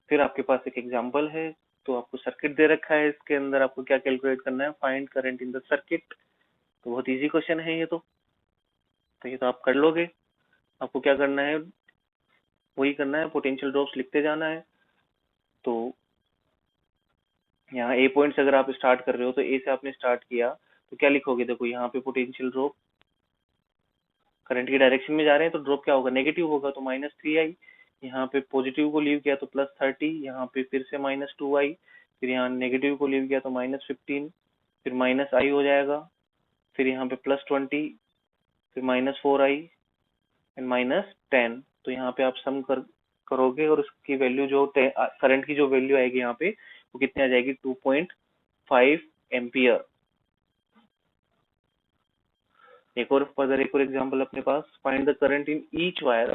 फिर आपके पास एक एग्जांपल है, तो आपको सर्किट दे रखा है, इसके अंदर आपको क्या कैलकुलेट करना है, find current in the circuit. तो बहुत इजी क्वेश्चन है ये तो ये तो आप कर लोगे। आपको क्या करना है, वही करना है, पोटेंशियल ड्रॉप्स लिखते जाना है। तो यहाँ ए पॉइंट से अगर आप स्टार्ट कर रहे हो तो ए से आपने स्टार्ट किया तो क्या लिखोगे, देखो यहाँ पे पोटेंशियल ड्रॉप करंट की डायरेक्शन में जा रहे हैं तो ड्रॉप क्या होगा, नेगेटिव होगा, तो -3 आई। यहाँ पे पॉजिटिव को लीव किया तो +30, यहाँ पे फिर से -2 आई, फिर यहाँ नेगेटिव को लीव किया तो -15, फिर -i हो जाएगा, फिर यहाँ पे +20, फिर -4i एंड -10। तो यहाँ पे आप सम करोगे और उसकी वैल्यू जो करंट की जो वैल्यू आएगी यहाँ पे वो कितनी आ जाएगी, 2.5 एम्पियर। एक और एग्जांपल अपने पास, find the current in each wire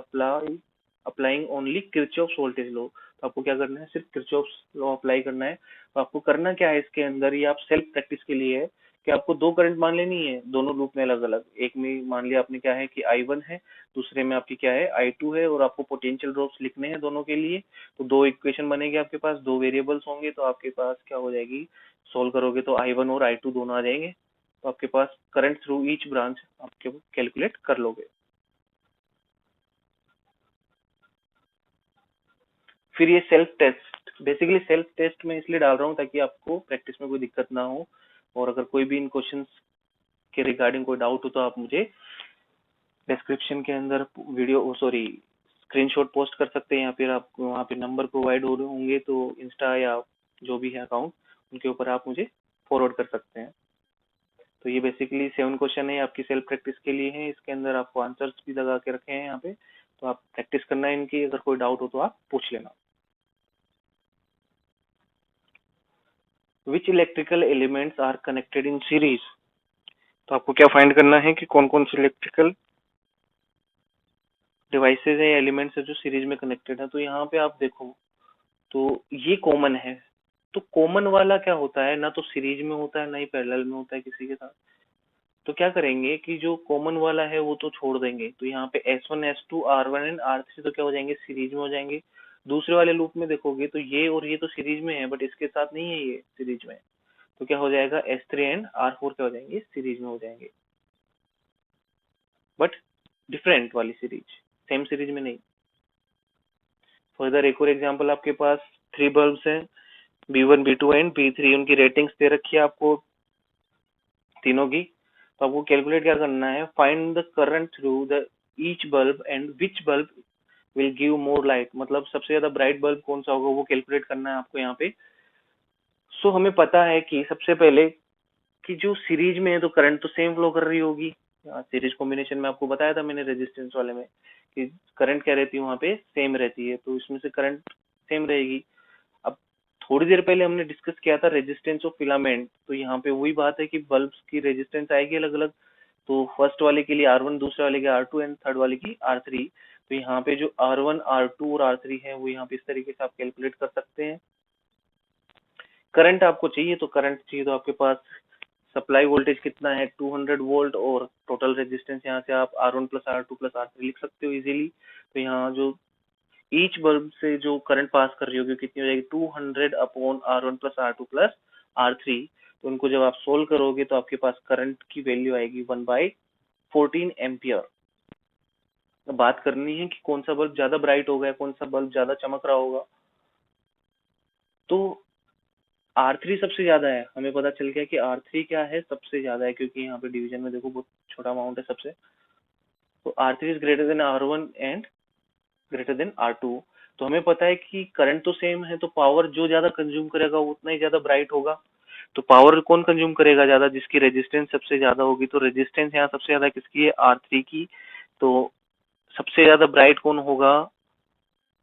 applying only Kirchhoff's voltage law. तो आपको क्या करना है, सिर्फ किरचॉफ्स लॉ अप्लाई करना है। तो आपको करना क्या है इसके अंदर, ये आप सेल्फ प्रैक्टिस के लिए है कि आपको दो करंट मान लेनी है दोनों लूप में अलग अलग। एक में मान लिया आपने क्या है कि I1 है, दूसरे में आपकी क्या है I2 है, और आपको पोटेंशियल ड्रॉप्स लिखने हैं दोनों के लिए। तो दो इक्वेशन बनेगी आपके पास, दो वेरिएबल्स होंगे, तो आपके पास क्या हो जाएगी, सोल्व करोगे तो I1 और I2 दोनों आ जाएंगे। तो आपके पास करंट थ्रू ईच ब्रांच आपके कैलकुलेट कर लोगे। फिर ये self test, basically self test में इसलिए डाल रहा हूँ ताकि आपको प्रैक्टिस में कोई दिक्कत ना हो। और अगर कोई भी इन क्वेश्चंस के रिगार्डिंग कोई डाउट हो तो आप मुझे डिस्क्रिप्शन के अंदर वीडियो सॉरी स्क्रीनशॉट पोस्ट कर सकते हैं, या फिर आपको वहाँ पे नंबर प्रोवाइड हो होंगे तो इंस्टा या जो भी है अकाउंट उनके ऊपर आप मुझे फॉरवर्ड कर सकते हैं। तो ये बेसिकली 7 क्वेश्चन है आपकी सेल्फ प्रैक्टिस के लिए है, इसके अंदर आपको आंसर्स भी लगा के रखे हैं यहाँ पे। तो आप प्रैक्टिस करना है इनकी, अगर कोई डाउट हो तो आप पूछ लेना। Which electrical elements are connected in series. तो आपको क्या फाइंड करना है कि कौन कौन से इलेक्ट्रिकल डिवाइसेज है, एलिमेंट्स है जो सीरीज में कनेक्टेड है। तो यहाँ पे आप देखो तो ये कॉमन है। तो कॉमन वाला क्या होता है, ना तो सीरीज में होता है ना ही पैरेलल में होता है किसी के साथ। तो क्या करेंगे कि जो कॉमन वाला है वो तो छोड़ देंगे। तो यहाँ पे S1 S2 R1 and R3 तो क्या हो जाएंगे, सीरीज में हो जाएंगे। दूसरे वाले लूप में देखोगे तो ये और ये तो सीरीज में है बट इसके साथ नहीं है ये सीरीज में। तो क्या हो जाएगा, S3 एंड R4 क्या हो जाएंगे, सीरीज में हो जाएंगे, बट डिफरेंट वाली सीरीज, सेम सीरीज में नहीं। फर्दर एक और एग्जांपल आपके पास 3 बल्ब्स हैं, B1 B2 एंड B3, उनकी रेटिंग्स दे रखी है आपको तीनों की। तो आपको कैलकुलेट क्या करना है, find the current through the each bulb and which bulb will give more light, मतलब सबसे ज्यादा ब्राइट बल्ब कौन सा होगा वो कैलकुलेट करना है आपको यहाँ पे। सो हमें पता है कि सबसे पहले कि जो सीरीज में है तो करंट तो सेम फ्लो कर रही होगी। सीरीज कॉम्बिनेशन में आपको बताया था मैंने रेजिस्टेंस वाले में कि करंट क्या रहती है वहां पे, सेम रहती है, तो इसमें से करंट सेम रहेगी। अब थोड़ी देर पहले हमने डिस्कस किया था रेजिस्टेंस ऑफ फिलामेंट, तो यहाँ पे वही बात है कि बल्ब की रेजिस्टेंस आएगी अलग अलग। तो फर्स्ट वाले के लिए R1, दूसरे वाले के R2 एंड थर्ड वाले की R3। तो यहाँ पे जो R1, R2 और R3 है वो यहाँ पे इस तरीके से आप कैलकुलेट कर सकते हैं। करंट आपको चाहिए तो करंट चाहिए तो आपके पास सप्लाई वोल्टेज कितना है 200 वोल्ट, और टोटल रेजिस्टेंस यहाँ से आप R1 plus R2 plus R3 लिख सकते हो इजीली। तो यहाँ जो ईच बल्ब से जो करंट पास कर रही होगी कितनी हो जाएगी 200 upon R1 plus R2 plus R3। तो उनको जब आप सोल्व करोगे तो आपके पास करंट की वैल्यू आएगी 1/14 एम्पियर। बात करनी है कि कौन सा बल्ब ज्यादा ब्राइट होगा या कौन सा बल्ब ज्यादा चमक रहा होगा। तो R3 सबसे ज्यादा है, हमें पता चल गया कि R3 क्या है, सबसे ज्यादा है, क्योंकि यहाँ पे डिवीजन में देखो बहुत छोटा अमाउंट है सबसे। तो R3 is greater than R1 and greater than R2। तो हमें पता है कि करंट तो सेम है, तो पावर जो ज्यादा कंज्यूम करेगा वो उतना ही ज्यादा ब्राइट होगा। तो पावर कौन कंज्यूम करेगा ज्यादा, जिसकी रेजिस्टेंस सबसे ज्यादा होगी। तो रेजिस्टेंस यहाँ सबसे ज्यादा किसकी है, R3 की। तो सबसे ज्यादा ब्राइट कौन होगा,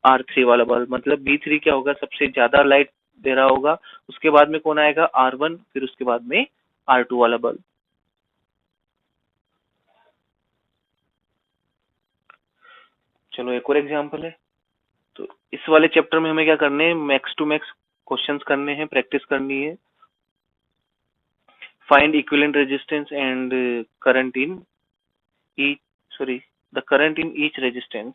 R3 वाला बल्ब, मतलब B3 क्या होगा, सबसे ज्यादा लाइट दे रहा होगा। उसके बाद में कौन आएगा, R1, फिर उसके बाद में R2 वाला बल्ब। चलो एक और एग्जांपल है। तो इस वाले चैप्टर में हमें क्या करने हैं, मैक्स टू मैक्स क्वेश्चंस करने हैं, प्रैक्टिस करनी है। Find equivalent resistance and current in each, sorry, the current in each resistance.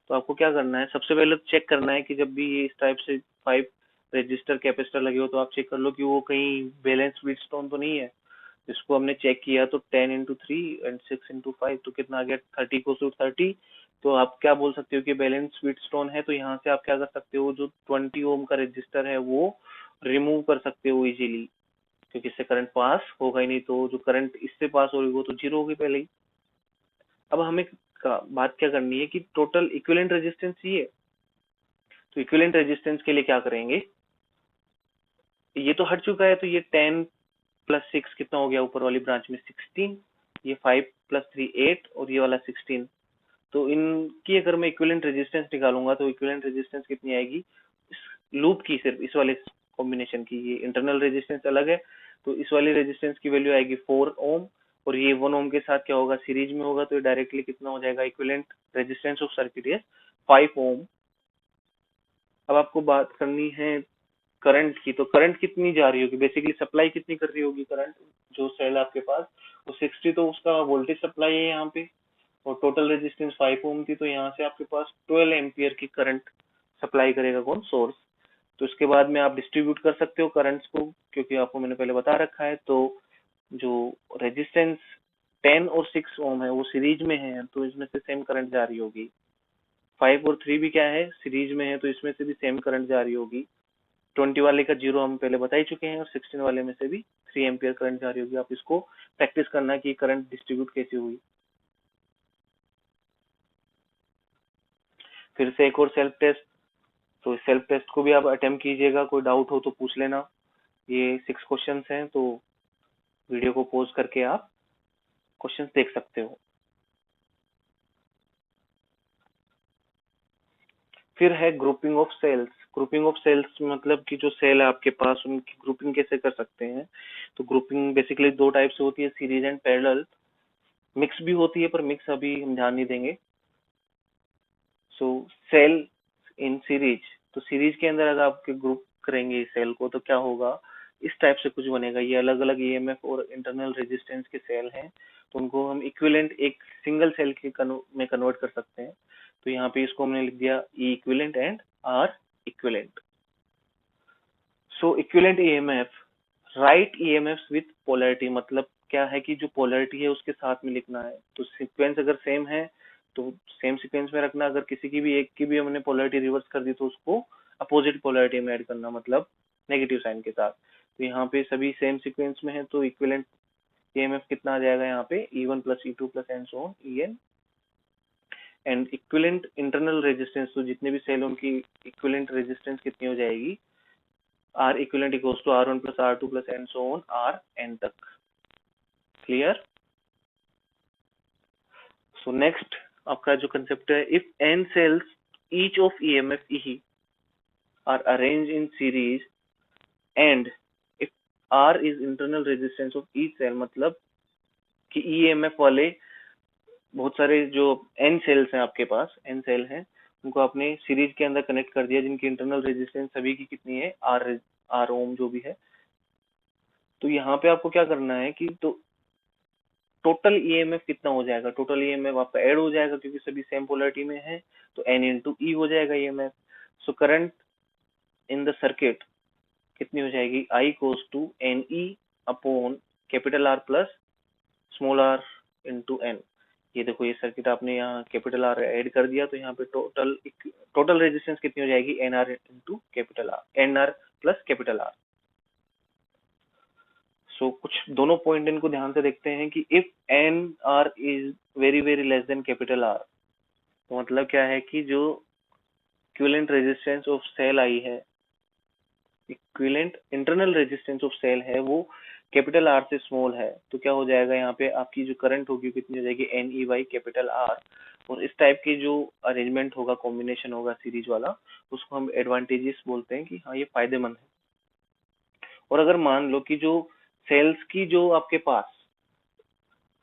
तो आपको क्या करना है, सबसे पहले चेक करना है कि जब भी ये इस टाइप से 5 रेजिस्टर कैपेसिटर लगे हो तो आप चेक कर लो कि वो कहीं बैलेंस व्हीटस्टोन तो नहीं है। इसको हमने चेक किया तो 10 × 3 एंड 6 × 5 तो कितना आ गया 30 को 30। तो आप क्या बोल सकते हो कि बैलेंस व्हीटस्टोन है। तो यहाँ से आप क्या कर सकते हो, जो 20 ओम का रजिस्टर है वो रिमूव कर सकते हो इजीली, क्योंकि इससे करंट पास होगा ही नहीं। तो जो करंट इससे पास हो रही वो तो जीरो होगी पहले ही। अब हमें बात क्या करनी है कि टोटल इक्विवेलेंट रेजिस्टेंस चाहिए। तो इक्विवेलेंट रेजिस्टेंस के लिए क्या करेंगे, ये तो हट चुका है, तो ये 10 + 6 कितना हो गया, ऊपर वाली ब्रांच में 16, ये 5 + 3 8 और ये वाला 16। तो इनकी अगर मैं इक्विवेलेंट रेजिस्टेंस निकालूंगा तो इक्विवेलेंट रेजिस्टेंस कितनी आएगी इस लूप की, सिर्फ इस वाले कॉम्बिनेशन की। ये इंटरनल रेजिस्टेंस अलग है, तो इस वाली रेजिस्टेंस की वैल्यू आएगी 4 ओम, और ये 1 ओम के साथ क्या होगा, सीरीज में होगा, तो ये डायरेक्टली कितना हो जाएगा, equivalent resistance of circuit is 5 ओम। अब आपको बात करनी है करंट की। तो करंट कितनी जा रही होगी, बेसिकली सप्लाई कितनी कर रही होगी करंट, जो सेल आपके पास वो 60 तो उसका वोल्टेज सप्लाई है यहाँ पे, और टोटल रेजिस्टेंस 5 ओम थी, तो यहाँ से आपके पास 12 एम्पियर की करंट सप्लाई करेगा कौन, सोर्स। तो इसके बाद में आप डिस्ट्रीब्यूट कर सकते हो करंट्स को, क्योंकि आपको मैंने पहले बता रखा है। तो जो रेजिस्टेंस 10 और 6 ओम है वो सीरीज में है, तो इसमें से सेम करंट जा रही होगी। 5 और 3 भी क्या है, सीरीज में है, तो इसमें से भी सेम करंट जा रही होगी। 20 वाले का जीरो हम पहले बता ही चुके हैं, और 16 वाले में से भी 3 एम्पियर करंट जा रही होगी। आप इसको प्रैक्टिस करना कि करंट डिस्ट्रीब्यूट कैसे हुई। फिर से एक और सेल्फ टेस्ट। तो सेल्फ टेस्ट को भी आप अटेम्प्ट कीजिएगा, कोई डाउट हो तो पूछ लेना। ये 6 क्वेश्चंस हैं, तो वीडियो को पॉज करके आप क्वेश्चंस देख सकते हो। फिर है grouping of cells. Grouping of cells मतलब कि जो सेल है आपके पास उनकी ग्रुपिंग कैसे कर सकते हैं। तो ग्रुपिंग बेसिकली दो टाइप से होती है, सीरीज एंड पैरेलल। मिक्स भी होती है, पर मिक्स अभी हम ध्यान नहीं देंगे। सो सेल इन सीरीज, तो सीरीज के अंदर अगर आपके ग्रुप करेंगे सेल को तो क्या होगा, इस टाइप से कुछ बनेगा। ये अलग अलग ईएमएफ और इंटरनल रेजिस्टेंस के सेल हैं, तो उनको हम इक्विवेलेंट एक सिंगल सेल के में कन्वर्ट कर सकते हैं। तो यहाँ पे इसको हमने लिख दिया E equivalent and R equivalent. So equivalent EMF, right EMF with polarity, मतलब क्या है कि जो पोलैरिटी है उसके साथ में लिखना है। तो सीक्वेंस अगर सेम है तो सेम सीक्वेंस में रखना, अगर किसी की भी एक की भी हमने पोलैरिटी रिवर्स कर दी तो उसको अपोजिट पोलैरिटी में ऐड करना, मतलब नेगेटिव साइन के साथ। तो यहाँ पे सभी सेम सीक्वेंस में है, तो इक्विवेलेंट ईएमएफ कितना आ जाएगा यहाँ पे, E1 + E2 + and so on En। And equivalent internal resistance, तो जितने भी सेल उनकी इक्विवेलेंट रेजिस्टेंस कितनी हो जाएगी, R equivalent equals to R1 plus R2 plus and so on R N तक। क्लियर? सो नेक्स्ट आपका जो कंसेप्ट है, if n cells each of EMF E are arranged in series and if R is internal resistance of each cell, मतलब कि EMF वाले बहुत सारे जो n सेल्स हैं आपके पास, n सेल हैं, उनको आपने सीरीज के अंदर कनेक्ट कर दिया, जिनकी इंटरनल रेजिस्टेंस सभी की कितनी है, आर ओम जो भी है। तो यहाँ पे आपको क्या करना है कि तो टोटल ईएमएफ कितना हो जाएगा, टोटल ईएमएफ आपका ऐड हो जाएगा क्योंकि सभी सेम पोलैरिटी में है, तो n इंटू ई हो जाएगा EMF. So current in the circuit कितनी हो जाएगी, I equals to N E upon capital R plus small r into N. ये देखो, ये सर्किट आपने यहाँ कैपिटल आर ऐड कर दिया, तो यहाँ पे टोटल रेजिस्टेंस कितनी हो जाएगी, n R into capital R, n R plus capital R. सो कुछ दोनों पॉइंट इनको ध्यान से देखते हैं कि if n R is very very less than capital R, तो मतलब क्या है कि जो equivalent resistance of cell I है, equivalent internal resistance of cell है, वो कैपिटल आर से स्मॉल है, तो क्या हो जाएगा यहाँ पे आपकी जो करंट होगी कितनी हो जाएगी, N E by capital R. और इस टाइप की जो अरेंजमेंट होगा, कॉम्बिनेशन होगा सीरीज वाला, उसको हम एडवांटेजेस बोलते हैं कि हाँ ये फायदेमंद है। और अगर मान लो कि जो सेल्स की जो आपके पास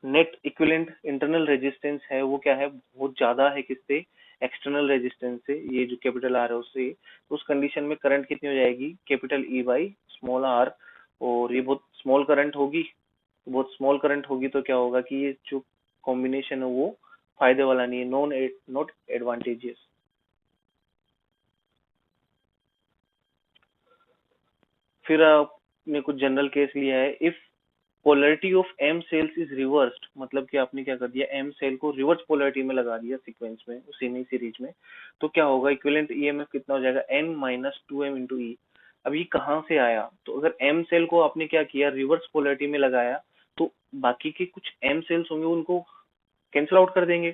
नेट इक्विवेलेंट इंटरनल रेजिस्टेंस है वो क्या है, बहुत ज्यादा है, किससे, एक्सटर्नल रेजिस्टेंस से, ये जो कैपिटल आर है उससे, तो उस कंडीशन में करंट कितनी हो जाएगी, capital E by small r. और ये बहुत स्मॉल करंट होगी, बहुत स्मॉल करंट होगी, तो क्या होगा कि ये जो कॉम्बिनेशन है वो फायदे वाला नहीं है, नॉट एडवांटेजियस। फिर आपने कुछ जनरल केस लिया है, if polarity of M cells is reversed, मतलब कि आपने क्या कर दिया, एम सेल को रिवर्स पोलैरिटी में लगा दिया सीक्वेंस में, उसी में सीरीज में, तो क्या होगा, इक्विवेलेंट ईएमएफ कितना हो जाएगा, n minus two M into E. अब ये कहाँ से आया, तो अगर एम सेल को आपने क्या किया, रिवर्स पोलैरिटी में लगाया, तो बाकी के कुछ एम सेल्स होंगे उनको कैंसिल आउट कर देंगे,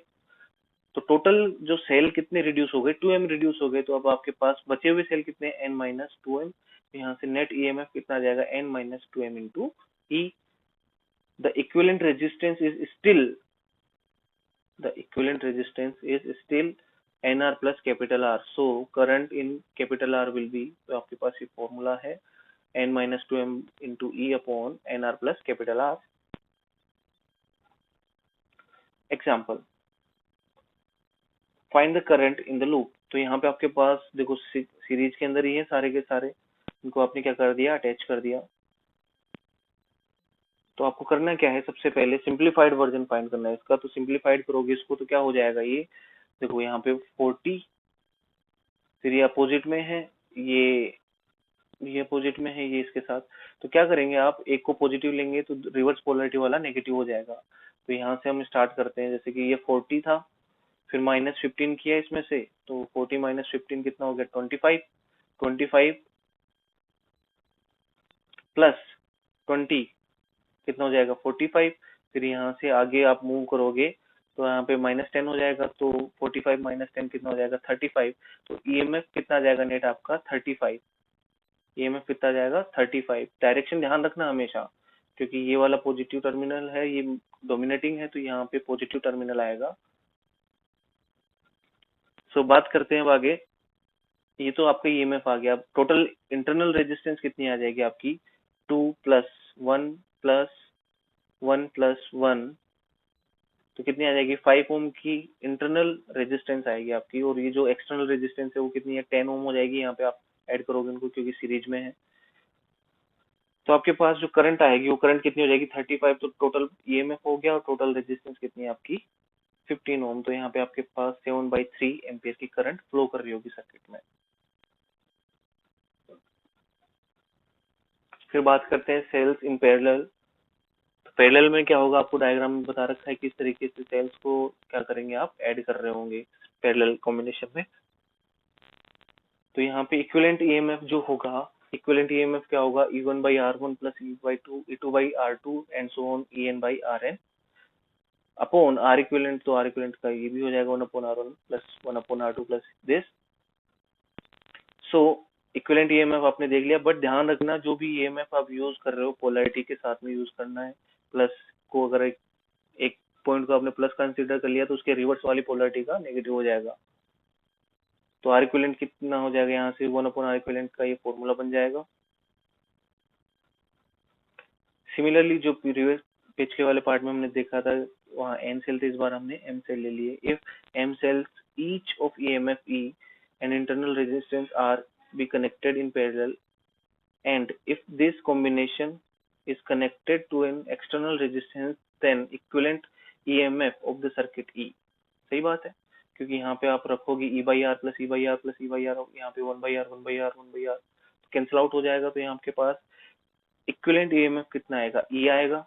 तो टोटल जो सेल कितने रिड्यूस हो गए, 2m रिड्यूस हो गए, तो अब आपके पास बचे हुए सेल कितने, n माइनस टू एम। यहाँ से नेट ईएमएफ कितना आ जाएगा, n minus two M into E. the equivalent resistance is still the equivalent resistance is still nr plus capital R, so current in capital R will be, तो आपके पास ये formula है, n minus 2m into E upon nr plus capital R। Example, find the current in the loop. तो यहाँ पे आपके पास देखो series के अंदर ही है सारे के सारे, इनको आपने क्या कर दिया, अटैच कर दिया। तो आपको करना क्या है, सबसे पहले सिंप्लीफाइड वर्जन फाइंड करना है इसका, तो सिंप्लीफाइड करोगे इसको तो क्या हो जाएगा, ये देखो यहाँ पे 40, फिर ये अपोजिट में है, ये अपोजिट में है, ये इसके साथ, तो क्या करेंगे आप, एक को पॉजिटिव लेंगे तो रिवर्स पोलैरिटी वाला नेगेटिव हो जाएगा। तो यहाँ से हम स्टार्ट करते हैं, जैसे कि ये 40 था, फिर -15 किया इसमें से, तो 40 माइनस 15 कितना हो गया, 25, 25 प्लस 20 कितना हो जाएगा, 45। फिर यहाँ से आगे आप मूव करोगे तो यहाँ पे -10 हो जाएगा, तो 45 माइनस 10 कितना हो जाएगा, 35। तो ईएमएफ कितना आ जाएगा नेट आपका, 35। ईएमएफ कितना आ जाएगा, 35। डायरेक्शन ध्यान रखना हमेशा, क्योंकि ये वाला पॉजिटिव टर्मिनल है, ये डोमिनेटिंग है, तो यहाँ पे पॉजिटिव टर्मिनल आएगा। सो बात करते हैं अब आगे, ये तो आपका ईएमएफ आ गया। अब टोटल इंटरनल रेजिस्टेंस कितनी आ जाएगी आपकी, 2 प्लस 1 प्लस 1 प्लस 1, तो कितनी आ जाएगी, 5 ओम की इंटरनल रेजिस्टेंस आएगी आपकी, और ये जो एक्सटर्नल रेजिस्टेंस है वो कितनी है, 10 ओम हो जाएगी। यहाँ पे आप ऐड करोगे इनको क्योंकि सीरीज में है, तो आपके पास जो करंट आएगी वो करंट कितनी हो जाएगी, 35। तो टोटल ईएमएफ हो गया, और टोटल रेजिस्टेंस कितनी है आपकी, 15 ओम। तो यहाँ पे आपके पास 7/3 एम्पियर की करंट फ्लो कर रही होगी सर्किट में। फिर बात करते हैं सेल्स इन पैरेलल। पैरेलल में क्या होगा, आपको डायग्राम में बता रखा है किस तरीके से सेल्स को क्या करेंगे, आप ऐड कर रहे होंगे पैरेलल कॉम्बिनेशन में। तो यहाँ पे इक्विवेलेंट ईएमएफ जो होगा, इक्विवेलेंट ईएमएफ क्या होगा, E1 by R1 plus E2 by R2 and so on EN by RN। Upon R equivalent, तो आर इक्विवेलेंट का ये भी हो जाएगा 1/r1 plus 1/r2 plus this. So equivalent EMF आपने देख लिया, बट ध्यान रखना जो भी ईएमएफ आप यूज कर रहे हो पोलैरिटी के साथ में यूज करना है। प्लस को अगर एक पॉइंट को आपने प्लस कंसीडर कर लिया तो उसके रिवर्स वाली पोलैरिटी का नेगेटिव हो जाएगा। तो आर इक्विवेलेंट कितना हो जाएगा, यहाँ से 1/r इक्विवेलेंट का ये फॉर्मूला बन जाएगा। सिमिलरली जो प्रीवियस पिछले वाले पार्ट में हमने देखा था वहाँ एन सेल थे, इस बार हमने एम सेल ले लिए। If M cells each of EMF E and internal resistance R be connected in parallel and if this combination is connected to an external resistance then equivalent EMF of the circuit E। सही बात है, क्योंकि यहाँ पे आप रखोगे E by R plus E by R plus E by R, यहाँ पे 1/R 1/R 1/R cancel out हो जाएगा। तो यहाँ आपके पास इक्विवेलेंट EMF कितना आएगा, E आएगा।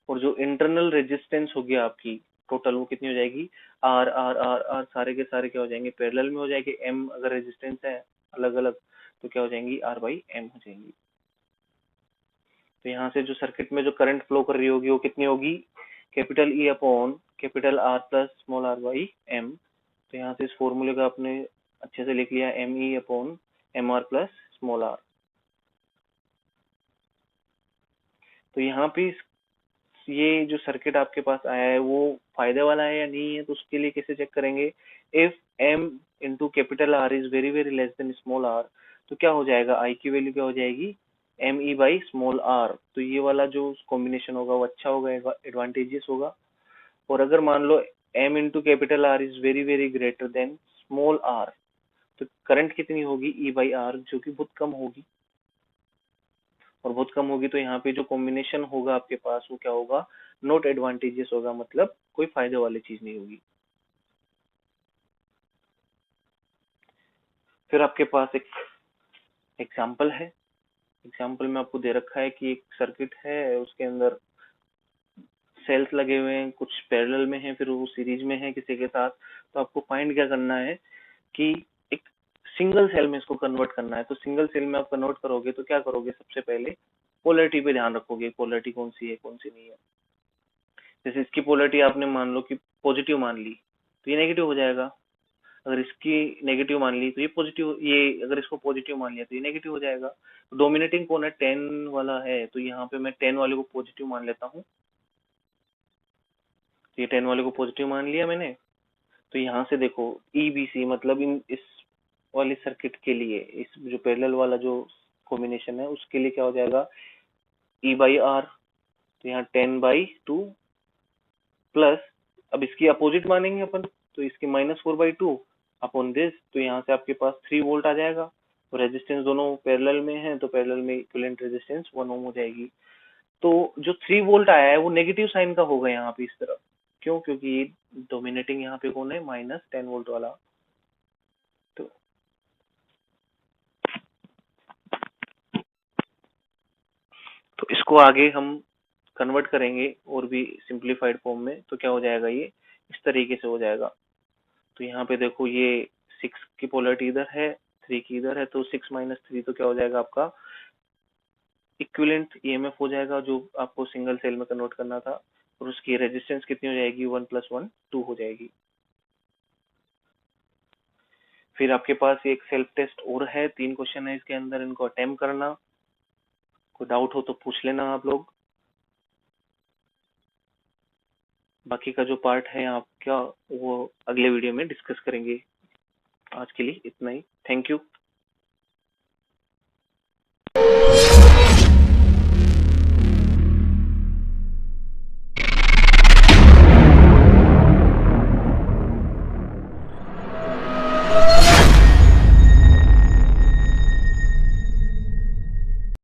और जो इंटरनल रेजिस्टेंस हो गया आपकी टोटल वो कितनी हो जाएगी, आर आर आर आर सारे के सारे क्या हो जाएंगे, पैरेलल में हो जाएंगे। एम अगर रेजिस्टेंस है अलग अलग तो क्या हो जाएंगी, आर बाई एम हो जाएंगी। तो यहाँ से जो सर्किट में जो करंट फ्लो कर रही होगी वो कितनी होगी, capital E upon capital R plus small r by M. तो यहाँ से इस फॉर्मूले का आपने अच्छे से लिख लिया, M E upon M R plus small are. तो यहाँ पे ये जो सर्किट आपके पास आया है वो फायदे वाला है या नहीं है, तो उसके लिए कैसे चेक करेंगे। If M into capital R is very very less than small are, तो क्या हो जाएगा, आई की वैल्यू क्या हो जाएगी, M E by small are. तो ये वाला जो कॉम्बिनेशन होगा वो अच्छा होगा, एडवांटेजियस होगा। और अगर मान लो M into capital R is very very greater than small are, तो करंट कितनी होगी, ई बाई आर, जो कि बहुत कम होगी। और बहुत कम होगी तो यहाँ पे जो कॉम्बिनेशन होगा आपके पास वो क्या होगा, नॉट एडवांटेजियस होगा, मतलब कोई फायदे वाली चीज नहीं होगी। फिर आपके पास एक एग्जाम्पल है। एग्जाम्पल में आपको दे रखा है कि एक सर्किट है, उसके अंदर सेल्स लगे हुए हैं, कुछ पैरेलल में है, फिर वो सीरीज में है किसी के साथ। तो आपको फाइंड क्या करना है कि एक सिंगल सेल में इसको कन्वर्ट करना है। तो सिंगल सेल में आप कन्वर्ट करोगे तो क्या करोगे, सबसे पहले पोलैरिटी पे ध्यान रखोगे, पोलैरिटी कौन सी है कौन सी नहीं है। जैसे इसकी पोलैरिटी आपने मान लो कि पॉजिटिव मान ली तो ये नेगेटिव हो जाएगा। अगर इसकी नेगेटिव मान ली तो ये पॉजिटिव, ये अगर इसको पॉजिटिव मान लिया तो ये नेगेटिव हो जाएगा। डोमिनेटिंग कौन है, 10 वाला है, तो यहाँ पे मैं 10 वाले को पॉजिटिव मान लेता हूँ। तो ये 10 वाले को पॉजिटिव मान लिया मैंने। तो यहाँ से देखो ईबीसी मतलब इन इस वाली सर्किट के लिए, इस जो पैरेलल वाला जो कॉम्बिनेशन है उसके लिए क्या हो जाएगा, ई बाई आर। तो यहाँ 10/2 प्लस, अब इसकी अपोजिट मानेंगे अपन तो इसकी -4/2 अपॉन दिस। तो यहाँ से आपके पास 3 वोल्ट आ जाएगा। तो रेजिस्टेंस दोनों पैरेलल में है तो पैरेलल में इक्विवेलेंट रेजिस्टेंस 1 ओम हो जाएगी। तो जो 3 वोल्ट आया है वो नेगेटिव साइन का होगा यहाँ पे इस तरफ। क्यों, क्योंकि डोमिनेटिंग यहाँ पे कौन है, -10 वोल्ट वाला। तो इसको आगे हम कन्वर्ट करेंगे और भी सिंप्लीफाइड फॉर्म में, तो क्या हो जाएगा, ये इस तरीके से हो जाएगा। तो यहाँ पे देखो ये 6 की पोलैरिटी इधर है, 3 की इधर है, तो 6 - 3 तो क्या हो जाएगा आपका इक्विवेलेंट ईएमएफ हो जाएगा जो आपको सिंगल सेल में कन्वर्ट करना था। और उसकी रेजिस्टेंस कितनी हो जाएगी, 1 + 1 2 हो जाएगी। फिर आपके पास एक सेल्फ टेस्ट और है, 3 क्वेश्चन है इसके अंदर, इनको अटेम्प्ट करना। कोई डाउट हो तो पूछ लेना आप लोग। बाकी का जो पार्ट है आपका वो अगले वीडियो में डिस्कस करेंगे। आज के लिए इतना ही, थैंक यू।